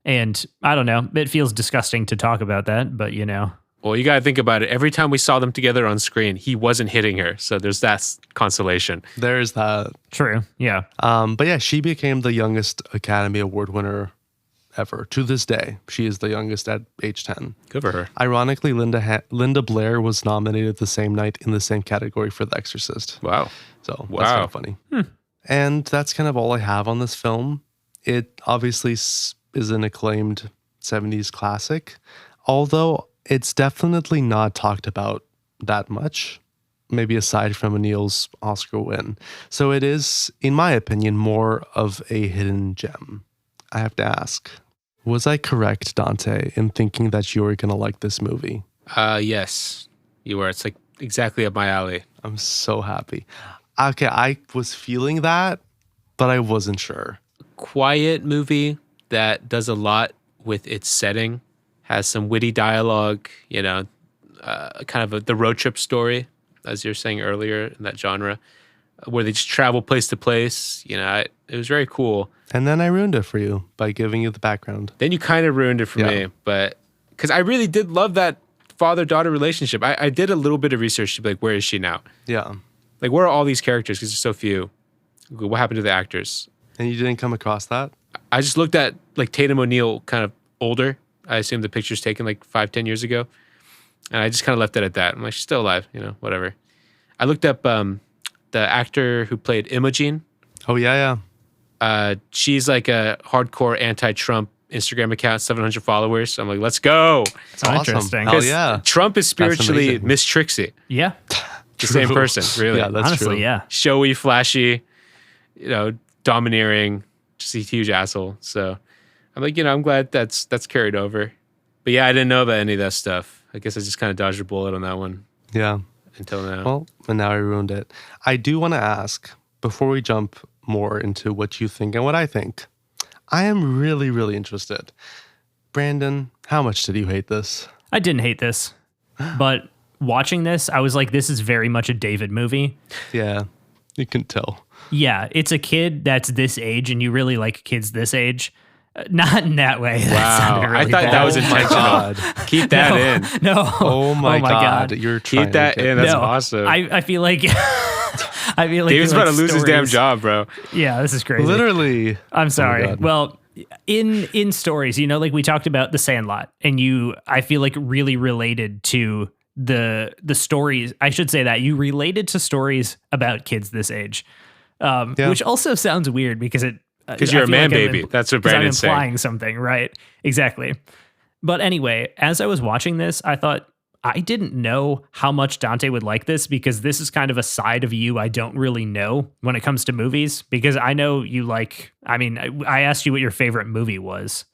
And I don't know, it feels disgusting to talk about that, but you know. Well, you got to think about it. Every time we saw them together on screen, he wasn't hitting her. So there's that consolation. There's that. True, yeah. But yeah, she became the youngest Academy Award winner ever. To this day, she is the youngest at age 10. Good for her. Ironically, Linda Blair was nominated the same night in the same category for The Exorcist. Wow. So that's kind of funny. And that's kind of all I have on this film. It obviously is an acclaimed 70s classic, although it's definitely not talked about that much, maybe aside from O'Neal's Oscar win. So it is, in my opinion, more of a hidden gem. I have to ask, was I correct, Dante, in thinking that you were going to like this movie? Yes, you were. It's like exactly up my alley. I'm so happy. Okay, I was feeling that, but I wasn't sure. Quiet movie that does a lot with its setting, has some witty dialogue, you know, kind of the road trip story, as you were saying earlier in that genre, where they just travel place to place. You know, it was very cool. And then I ruined it for you by giving you the background. Then you kind of ruined it for me, but because I really did love that father-daughter relationship. I did a little bit of research to be like, where is she now? Yeah. Like, where are all these characters? Because there's so few. What happened to the actors? And you didn't come across that? I just looked at like Tatum O'Neal kind of older. I assume the picture's taken like 5-10 years ago. And I just kind of left it at that. I'm like, she's still alive, you know, whatever. I looked up the actor who played Imogen. Oh, yeah. She's like a hardcore anti-Trump Instagram account, 700 followers. I'm like, let's go. It's awesome. Interesting. Hell yeah. Trump is spiritually amazing. Miss Trixie. Yeah. the same person, really. Yeah, that's Honestly, true. yeah. Showy, flashy, domineering, just a huge asshole. So I'm like, I'm glad that's carried over. But yeah, I didn't know about any of that stuff. I guess I just kind of dodged a bullet on that one Yeah. until now. Well, and now I ruined it. I do want to ask, before we jump more into what you think and what I think, I am really, really interested. Brandon, how much did you hate this? I didn't hate this, but watching this, I was like, this is very much a David movie. Yeah, you can tell. Yeah, it's a kid that's this age, and you really like kids this age. Not in that way. That Wow, sounded really I thought that bad. was Oh my intentional. God. Keep that in. No. Oh my God. You're trying Keep that to get in. That's No. awesome. I feel like I feel like David's you about to like lose his damn stories. job, bro. Yeah, this is crazy. Literally. I'm sorry. God. Well, in stories, like we talked about The Sandlot, and I feel like really related to the stories. I should say that you related to stories about kids this age, Yeah. which also sounds weird because Because you're a man baby. That's what Brandon's I'm implying saying. something, right? Exactly. But anyway, as I was watching this, I thought I didn't know how much Dante would like this, because this is kind of a side of you I don't really know when it comes to movies, because I know you like, I asked you what your favorite movie was,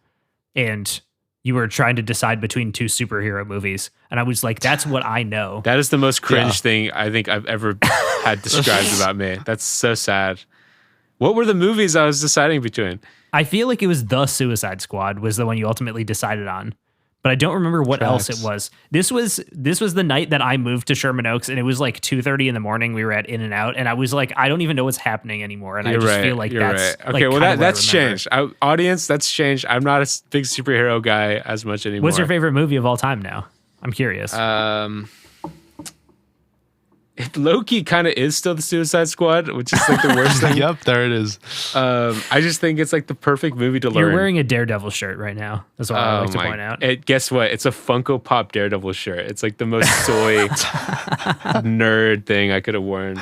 and you were trying to decide between two superhero movies. And I was like, that's what I know. That is the most cringe Yeah. thing I think I've ever had described about me. That's so sad. What were the movies I was deciding between? I feel like it was The Suicide Squad was the one you ultimately decided on, but I don't remember what else Tracks. it was. This was the night that I moved to Sherman Oaks, and it was like 2:30 in the morning. We were at In-N-Out, and I was like, I don't even know what's happening anymore. And I just feel like that's right. Okay, like, well kind of what I that's remember. changed. Audience, that's changed. I'm not a big superhero guy as much anymore. What's your favorite movie of all time now? I'm curious. It low-key kind of is still the Suicide Squad, which is like the worst thing. Yep, there it is. I just think it's like the perfect movie to learn. You're wearing a Daredevil shirt right now. That's what I like to point out. Guess what? It's a Funko Pop Daredevil shirt. It's like the most soy nerd thing I could have worn.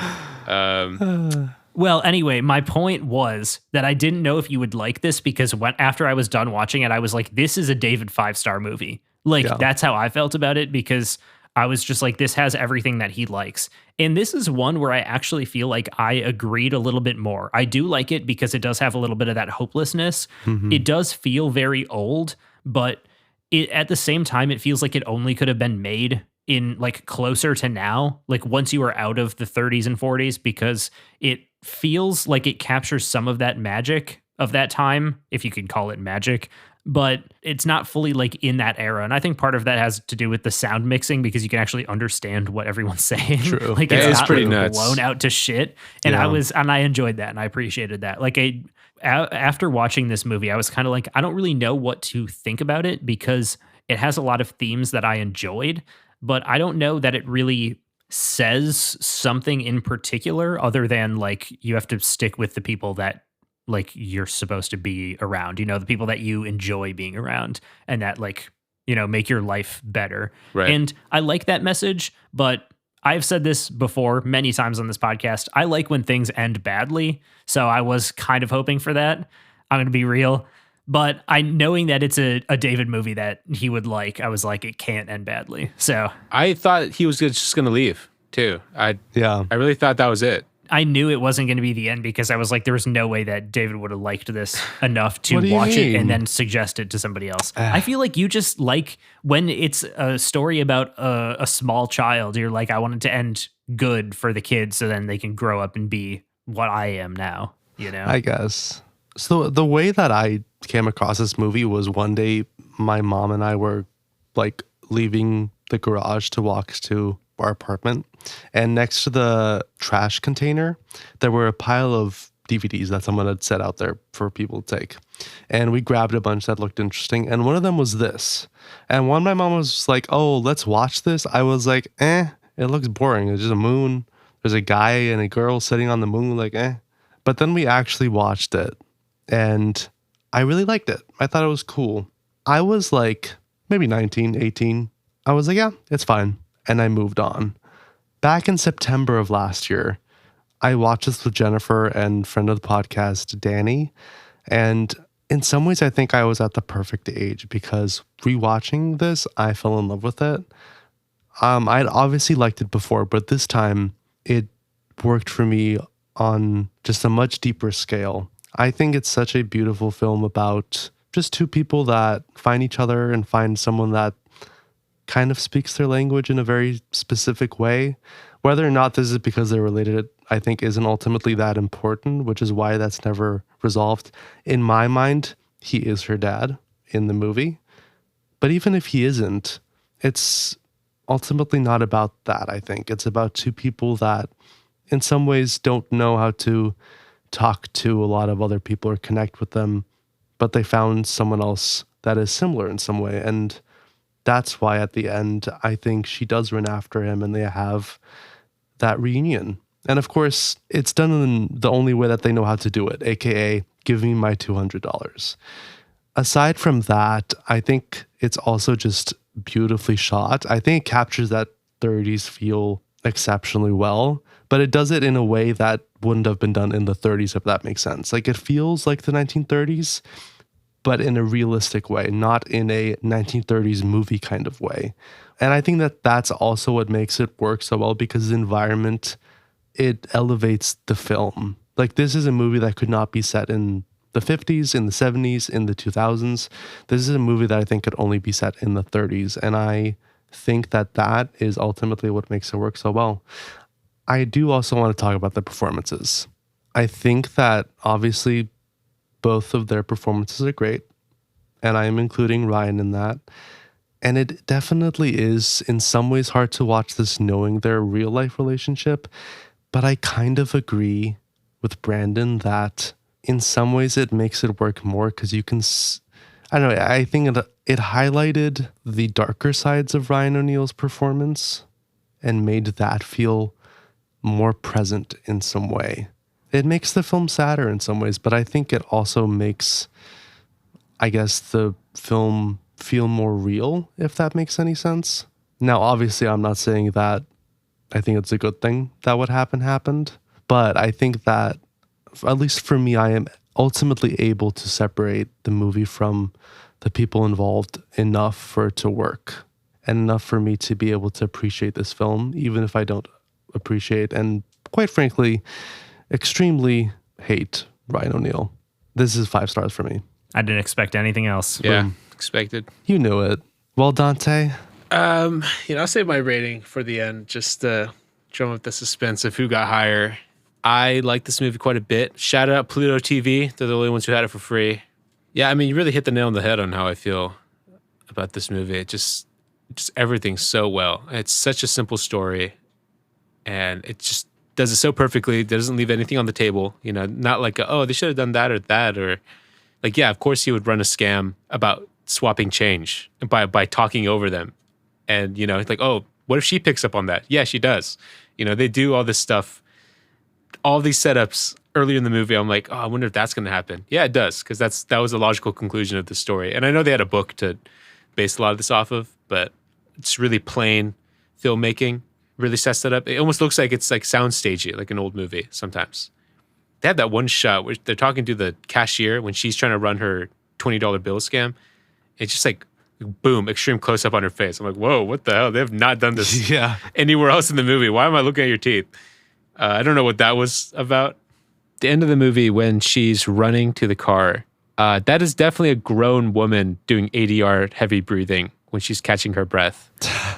Well, anyway, my point was that I didn't know if you would like this, because after I was done watching it, I was like, this is a David 5-star movie. Like, Yeah. that's how I felt about it, because I was just like, this has everything that he likes. And this is one where I actually feel like I agreed a little bit more. I do like it because it does have a little bit of that hopelessness. Mm-hmm. It does feel very old, but at the same time, it feels like it only could have been made in like closer to now, like once you are out of the 30s and 40s, because it feels like it captures some of that magic of that time, if you could call it magic, but it's not fully like in that era. And I think part of that has to do with the sound mixing, because you can actually understand what everyone's saying. True. Like, That it's is not pretty like nuts. blown out to shit. And Yeah. I enjoyed that, and I appreciated that. Like, after watching this movie, I was kind of like, I don't really know what to think about it, because it has a lot of themes that I enjoyed, but I don't know that it really says something in particular, other than like, you have to stick with the people that like you're supposed to be around, the people that you enjoy being around, and that like, make your life better. Right. And I like that message, but I've said this before many times on this podcast. I like when things end badly. So I was kind of hoping for that. I'm going to be real. But knowing that it's a David movie that he would like, I was like, it can't end badly. So I thought he was just going to leave too. Yeah. I really thought that was it. I knew it wasn't going to be the end, because I was like, there was no way that David would have liked this enough to What do you watch it mean? and then suggest it to somebody else. I feel like you just like when it's a story about a small child, you're like, I want it to end good for the kids, so then they can grow up and be what I am now, I guess. So the way that I came across this movie was one day my mom and I were like leaving the garage to walk to our apartment, and next to the trash container there were a pile of DVDs that someone had set out there for people to take, and we grabbed a bunch that looked interesting, and one of them was this. And when my mom was like, oh, let's watch this, I was like, it looks boring. It's just a moon, there's a guy and a girl sitting on the moon, like but then we actually watched it, and I really liked it. I thought it was cool. I was like maybe 19, 18. I was like, yeah, it's fine. And I moved on. Back in September of last year, I watched this with Jennifer and friend of the podcast, Danny. And in some ways, I think I was at the perfect age, because rewatching this, I fell in love with it. I'd obviously liked it before, but this time it worked for me on just a much deeper scale. I think it's such a beautiful film about just two people that find each other and find someone that kind of speaks their language in a very specific way. Whether or not this is because they're related, I think isn't ultimately that important, which is why that's never resolved. In my mind, he is her dad in the movie. But even if he isn't, it's ultimately not about that, I think. It's about two people that in some ways don't know how to talk to a lot of other people or connect with them, but they found someone else that is similar in some way. And that's why at the end, I think she does run after him and they have that reunion. And of course, it's done in the only way that they know how to do it, aka give me my $200. Aside from that, I think it's also just beautifully shot. I think it captures that 30s feel exceptionally well, but it does it in a way that wouldn't have been done in the 30s, if that makes sense. Like, it feels like the 1930s, but in a realistic way, not in a 1930s movie kind of way. And I think that that's also what makes it work so well, because the environment, it elevates the film. Like, this is a movie that could not be set in the 50s, in the 70s, in the 2000s. This is a movie that I think could only be set in the 30s. And I think that that is ultimately what makes it work so well. I do also want to talk about the performances. I think that obviously both of their performances are great, and I am including Ryan in that. And it definitely is in some ways hard to watch this knowing their real life relationship, but I kind of agree with Brandon that in some ways it makes it work more because you can, I don't know, I think it highlighted the darker sides of Ryan O'Neal's performance and made that feel more present in some way. It makes the film sadder in some ways, but I think it also makes, I guess, the film feel more real, if that makes any sense. Now, obviously, I'm not saying that I think it's a good thing that what happened, but I think that, at least for me, I am ultimately able to separate the movie from the people involved enough for it to work, and enough for me to be able to appreciate this film, even if I don't appreciate and, quite frankly, extremely hate Ryan O'Neal. This is 5 stars for me. I didn't expect anything else. Yeah, expected. You knew it. Well, Dante? I'll save my rating for the end, just to drum up the suspense of who got higher. I like this movie quite a bit. Shout out Pluto TV. They're the only ones who had it for free. Yeah, I mean, you really hit the nail on the head on how I feel about this movie. It just everything so well. It's such a simple story, and it just does it so perfectly. It doesn't leave anything on the table. Not like, oh, they should have done that, or like, yeah, of course he would run a scam about swapping change by talking over them. And, it's like, oh, what if she picks up on that? Yeah, she does. They do all this stuff, all these setups earlier in the movie. I'm like, oh, I wonder if that's going to happen. Yeah, it does, because that was a logical conclusion of the story. And I know they had a book to base a lot of this off of, but it's really plain filmmaking. Really sets that up. It almost looks like it's like soundstagey, like an old movie sometimes. They have that one shot where they're talking to the cashier when she's trying to run her $20 bill scam. It's just like, boom, extreme close up on her face. I'm like, whoa, what the hell? They have not done this anywhere else in the movie. Why am I looking at your teeth? I don't know what that was about. The end of the movie, when she's running to the car, that is definitely a grown woman doing ADR heavy breathing when she's catching her breath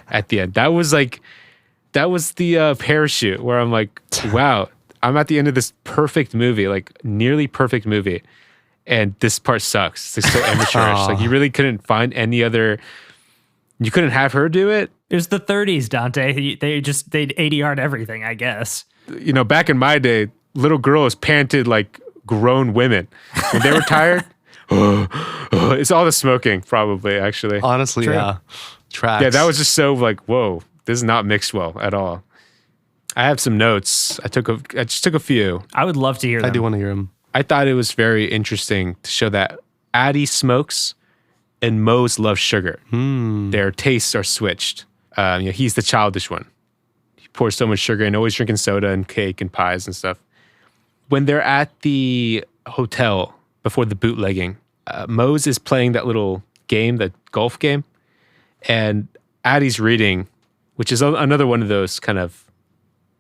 at the end. That was the parachute where I'm like, wow, I'm at the end of this perfect movie, like nearly perfect movie. And this part sucks. It's so amateurish. Like, you really couldn't find any other, you couldn't have her do it. It was the 30s, Dante. They'd ADR'd everything, I guess. Back in my day, little girls panted like grown women. When they were tired, it's all the smoking, probably, actually. Honestly, True. yeah. Tracks. Yeah, that was just so like, whoa, this is not mixed well at all. I have some notes. I just took a few. I would love to hear them. I do want to hear him. I thought it was very interesting to show that Addie smokes and Mose loves sugar. Their tastes are switched. He's the childish one. He pours so much sugar and always drinking soda and cake and pies and stuff. When they're at the hotel before the bootlegging, Mose is playing that little game, that golf game, and Addie's reading which is another one of those kind of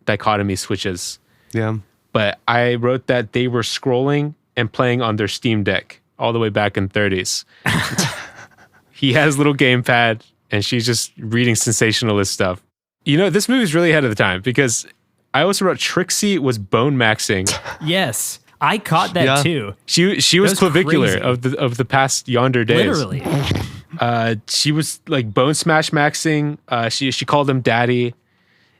dichotomy switches. Yeah. But I wrote that they were scrolling and playing on their Steam Deck all the way back in 30s. He has a little gamepad and she's just reading sensationalist stuff. You know, this movie's really ahead of the time because I also wrote Trixie was bone maxing. Yes. I caught that too. She was clavicular crazy. of the past yonder days. Literally. She was like bone smash maxing. She called him daddy,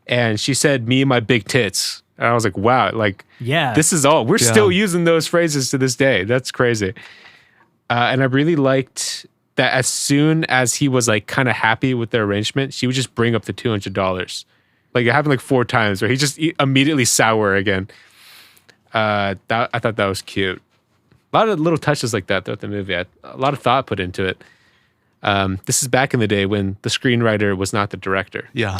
and she said me and my big tits. And I was like, wow, like this is all we're still using those phrases to this day. That's crazy. And I really liked that as soon as he was like kind of happy with the arrangement, she would just bring up the $200. Like it happened like 4 times where he just immediately sour again. I thought that was cute. A lot of little touches like that throughout the movie. A lot of thought put into it. This is back in the day when the screenwriter was not the director. Yeah.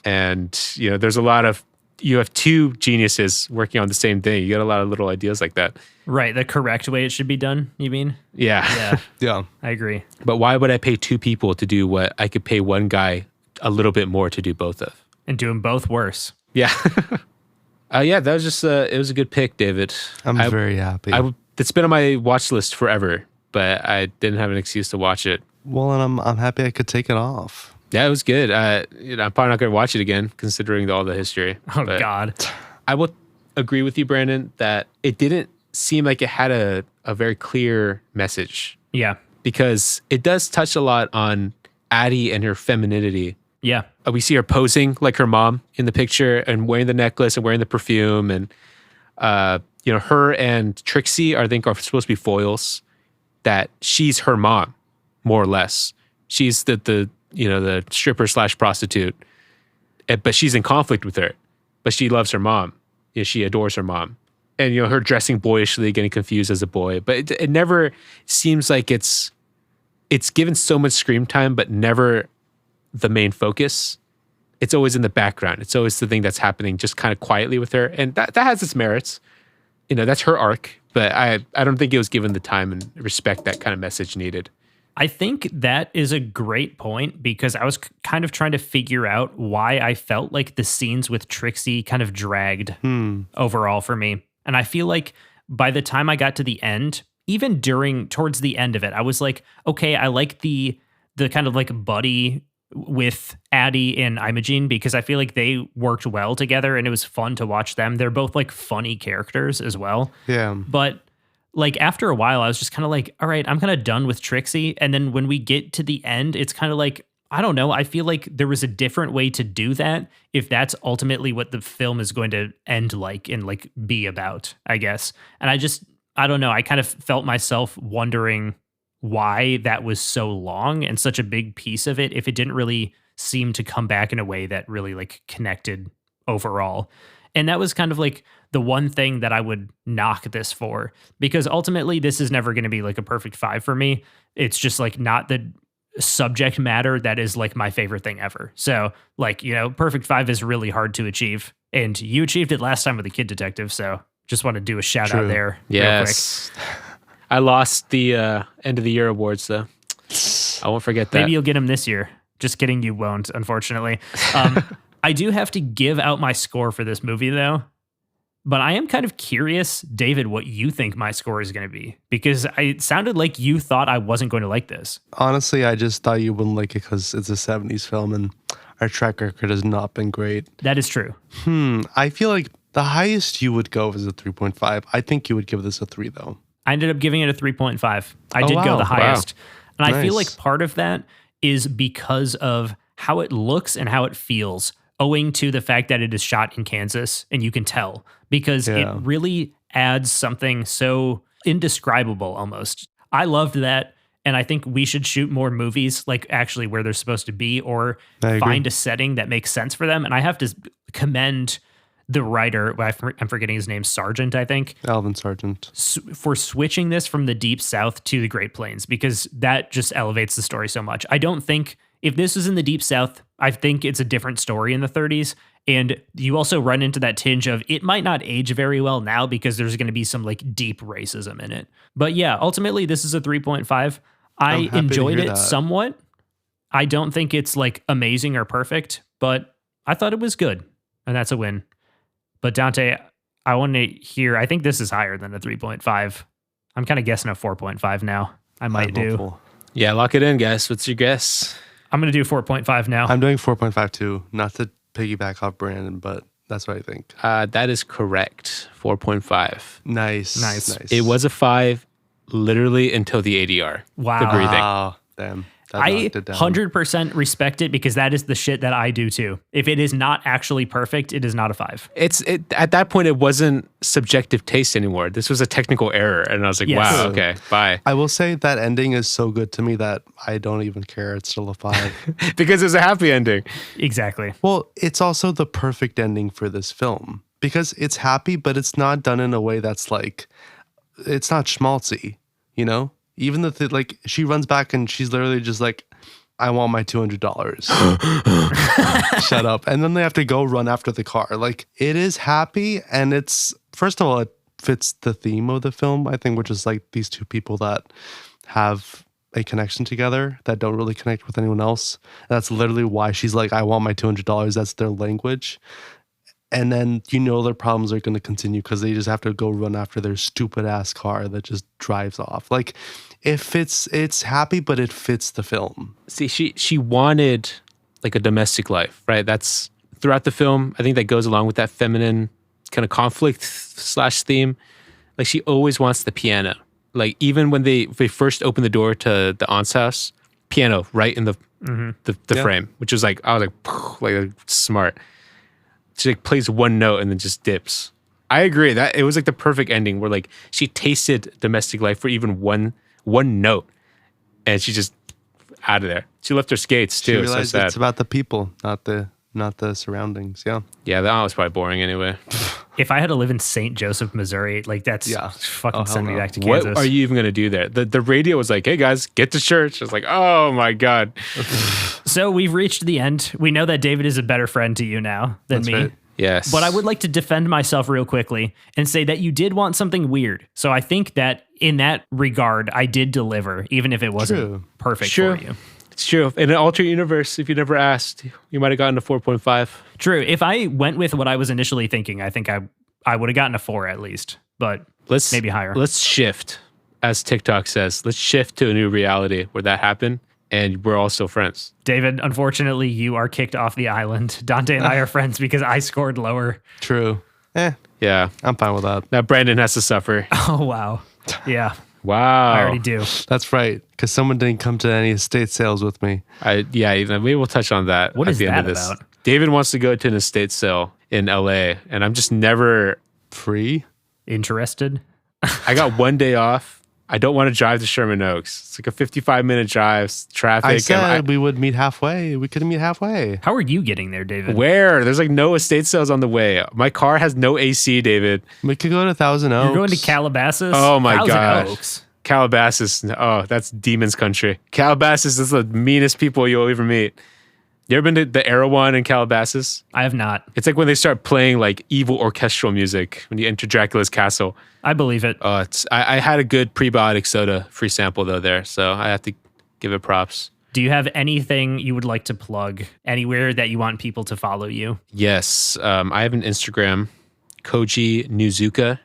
And, you know, there's a lot of, you have 2 geniuses working on the same thing. You get a lot of little ideas like that. Right. The correct way it should be done, you mean? Yeah. Yeah. Yeah. I agree. But why would I pay 2 people to do what I could pay one guy a little bit more to do both of? And do them both worse. Yeah. Yeah, that was just, it was a good pick, David. I'm very happy. It's been on my watch list forever, but I didn't have an excuse to watch it. Well, and I'm happy I could take it off. Yeah, it was good. You know, I'm probably not going to watch it again, considering all the history. Oh, But God. I will agree with you, Brandon, that it didn't seem like it had a very clear message. Yeah. Because it does touch a lot on Addie and her femininity. Yeah. We see her posing like her mom in the picture and wearing the necklace and wearing the perfume. And, you know, her and Trixie, I think, are supposed to be foils, that she's her mom, more or less. She's the stripper / prostitute, but she's in conflict with her, but she loves her mom. You know, she adores her mom. And, you know, her dressing boyishly, getting confused as a boy. But it never seems like it's given so much screen time, but never the main focus. It's always in the background. It's always the thing that's happening just kind of quietly with her. And that has its merits. You know, that's her arc. But I don't think it was given the time and respect that kind of message needed. I think that is a great point because I was kind of trying to figure out why I felt like the scenes with Trixie kind of dragged overall for me. And I feel like by the time I got to the end, even towards the end of it, I was like, okay, I like the kind of like buddy with Addie and Imogen because I feel like they worked well together and it was fun to watch them. They're both like funny characters as well. Yeah. But like after a while, I was just kind of like, all right, I'm kind of done with Trixie. And then when we get to the end, it's kind of like, I don't know. I feel like there was a different way to do that if that's ultimately what the film is going to end like and like be about, I guess. And I don't know. I kind of felt myself wondering why that was so long and such a big piece of it if it didn't really seem to come back in a way that really like connected overall. And that was kind of like the one thing that I would knock this for, because ultimately this is never going to be like a perfect 5 for me. It's just like not the subject matter that is like my favorite thing ever. So like, you know, perfect 5 is really hard to achieve, and you achieved it last time with the Kid Detective. So just want to do a shout out there. Yes. Real quick. I lost the end of the year awards though. I won't forget that. Maybe you'll get them this year. Just kidding. You won't, unfortunately. I do have to give out my score for this movie though. But I am kind of curious, David, what you think my score is going to be, because it sounded like you thought I wasn't going to like this. Honestly, I just thought you wouldn't like it because it's a 70s film and our track record has not been great. That is true. I feel like the highest you would go is a 3.5. I think you would give this a 3 though. I ended up giving it a 3.5. I did go the highest. Wow. And I feel like part of that is because of how it looks and how it feels, owing to the fact that it is shot in Kansas, and you can tell because it really adds something so indescribable almost. I loved that, and I think we should shoot more movies like actually where they're supposed to be, or find a setting that makes sense for them. And I have to commend the writer, I'm forgetting his name, Sargent, I think. Alvin Sargent. For switching this from the Deep South to the Great Plains, because that just elevates the story so much. I don't think, if this was in the Deep South, I think it's a different story in the 30s. And you also run into that tinge of it might not age very well now because there's going to be some like deep racism in it. But yeah, ultimately this is a 3.5. I enjoyed it somewhat. I don't think it's like amazing or perfect, but I thought it was good, and that's a win. But Dante, I want to hear, I think this is higher than a 3.5. I'm kind of guessing a 4.5 now. I might do. hopeful. Yeah, lock it in, guys. What's your guess? I'm going to do 4.5 now. I'm doing 4.5 too. Not to piggyback off Brandon, but that's what I think. That is correct. 4.5. Nice. It was a 5 literally until the ADR. Wow. The breathing. Wow, damn. That I knocked it down. 100% respect it because that is the shit that I do too. If it is not actually perfect, it is not a 5. At that point, it wasn't subjective taste anymore. This was a technical error. And I was like, Yes. wow, okay, bye. I will say that ending is so good to me that I don't even care. It's still a 5. Because it's a happy ending. Exactly. Well, it's also the perfect ending for this film because it's happy, but it's not done in a way that's like, it's not schmaltzy, you know? Even like she runs back and she's literally just like, I want my $200. Shut up. And then they have to go run after the car. Like it is happy. And it's, first of all, it fits the theme of the film, I think, which is like these two people that have a connection together that don't really connect with anyone else. And that's literally why she's like, I want my $200. That's their language. And then their problems are going to continue because they just have to go run after their stupid ass car that just drives off. Like it's happy, but it fits the film. See, she wanted like a domestic life, right? That's throughout the film. I think that goes along with that feminine kind of conflict / theme. Like she always wants the piano. Like even when they first open the door to the aunt's house, piano right in the frame, which was like, I was like smart. She like plays one note and then just dips. I agree that it was like the perfect ending where like she tasted domestic life for even one note, and she just out of there. She left her skates too. She realized so sad. it's about the people, not the surroundings. Yeah, That was probably boring anyway. If I had to live in St. Joseph, Missouri, like that's fucking send me back to Kansas. What are you even gonna do there? The radio was like, "Hey guys, get to church." I was like, "Oh my god." So we've reached the end. We know that David is a better friend to you now than That's me. right. Yes, But I would like to defend myself real quickly and say that you did want something weird. So I think that in that regard, I did deliver, even if it wasn't perfect Sure. for you. It's true. In an alternate universe, if you never asked, you might have gotten a 4.5. True. If I went with what I was initially thinking, I think I would have gotten a 4 at least, but maybe higher. Let's shift, as TikTok says. Let's shift to a new reality where that happened, and we're all still friends. David, unfortunately, you are kicked off the island. Dante and I are friends because I scored lower. True. Yeah. I'm fine with that. Now Brandon has to suffer. Oh, wow. Yeah, Wow. I already do. That's right. Because someone didn't come to any estate sales with me. Maybe we'll touch on that What at is the end of that this. about? David wants to go to an estate sale in LA, and I'm just never. Free? Interested? I got one day off. I don't want to drive to Sherman Oaks. It's like a 55-minute drive, traffic. I said we would meet halfway. We could meet halfway. How are you getting there, David? Where? There's like no estate sales on the way. My car has no AC, David. We could go to Thousand Oaks. You're going to Calabasas? Oh my Thousand gosh. Oaks. Calabasas. Oh, that's demon's country. Calabasas is the meanest people you'll ever meet. You ever been to the Erewhon in Calabasas? I have not. It's like when they start playing like evil orchestral music when you enter Dracula's castle. I believe it. I had a good prebiotic soda free sample though there, so I have to give it props. Do you have anything you would like to plug? Anywhere that you want people to follow you? Yes, I have an Instagram, Koji Nuzuka,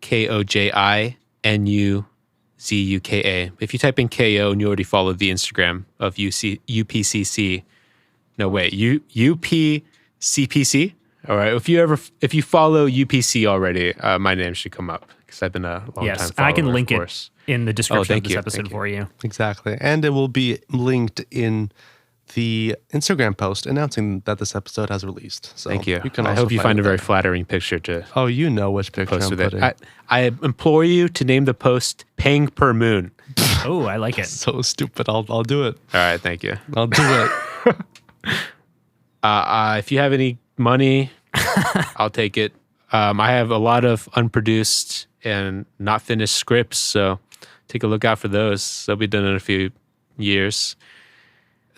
KOJINUZUKA. If you type in KO and you already follow the Instagram of UPCC. No, wait, UPCPC? All right, if you follow UPC already, my name should come up because I've been a long time Yes, follower. I can link of it course. in the description of thank this you, episode thank you. for you. Exactly. And it will be linked in the Instagram post announcing that this episode has released. So Thank you. can I also hope you find find a it very there. flattering picture to Oh, you know which picture post I'm with putting. it. I implore you to name the post "Paying Per Moon." Oh, I like it. So stupid. I'll do it. All right, thank you. I'll do it. If you have any money, I'll take it. I have a lot of unproduced and not finished scripts, so take a look out for those. They'll be done in a few years.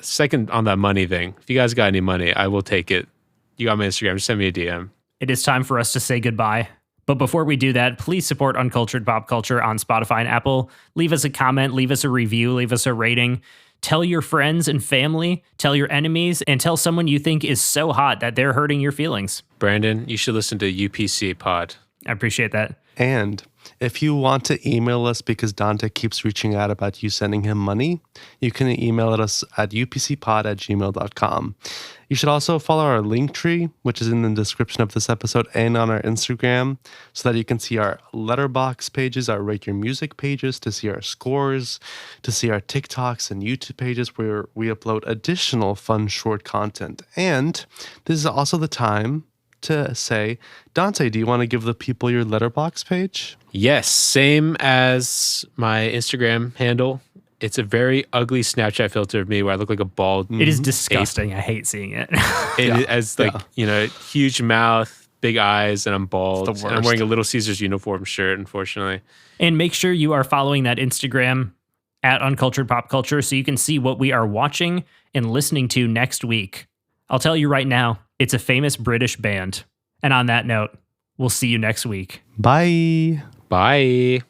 Second on that money thing, if you guys got any money, I will take it. You got my Instagram, just send me a DM. It is time for us to say goodbye. But before we do that, please support Uncultured Pop Culture on Spotify and Apple. Leave us a comment, leave us a review, leave us a rating. Tell your friends and family, tell your enemies, and tell someone you think is so hot that they're hurting your feelings. Brandon, you should listen to UPC Pod. I appreciate that. And if you want to email us because Dante keeps reaching out about you sending him money, you can email us at upcpod@gmail.com. You should also follow our link tree, which is in the description of this episode and on our Instagram, so that you can see our letterbox pages, our Rate Your Music pages, to see our scores, to see our TikToks and YouTube pages where we upload additional fun short content. And this is also the time to say, Dante, do you want to give the people your letterbox page? Yes, same as my Instagram handle. It's a very ugly Snapchat filter of me where I look like a bald. It is disgusting. I hate seeing it. It has huge mouth, big eyes, and I'm bald. It's the And I'm worst. wearing a Little Caesars uniform shirt, unfortunately. And make sure you are following that Instagram at Uncultured Pop Culture so you can see what we are watching and listening to next week. I'll tell you right now, it's a famous British band. And on that note, we'll see you next week. Bye. Bye.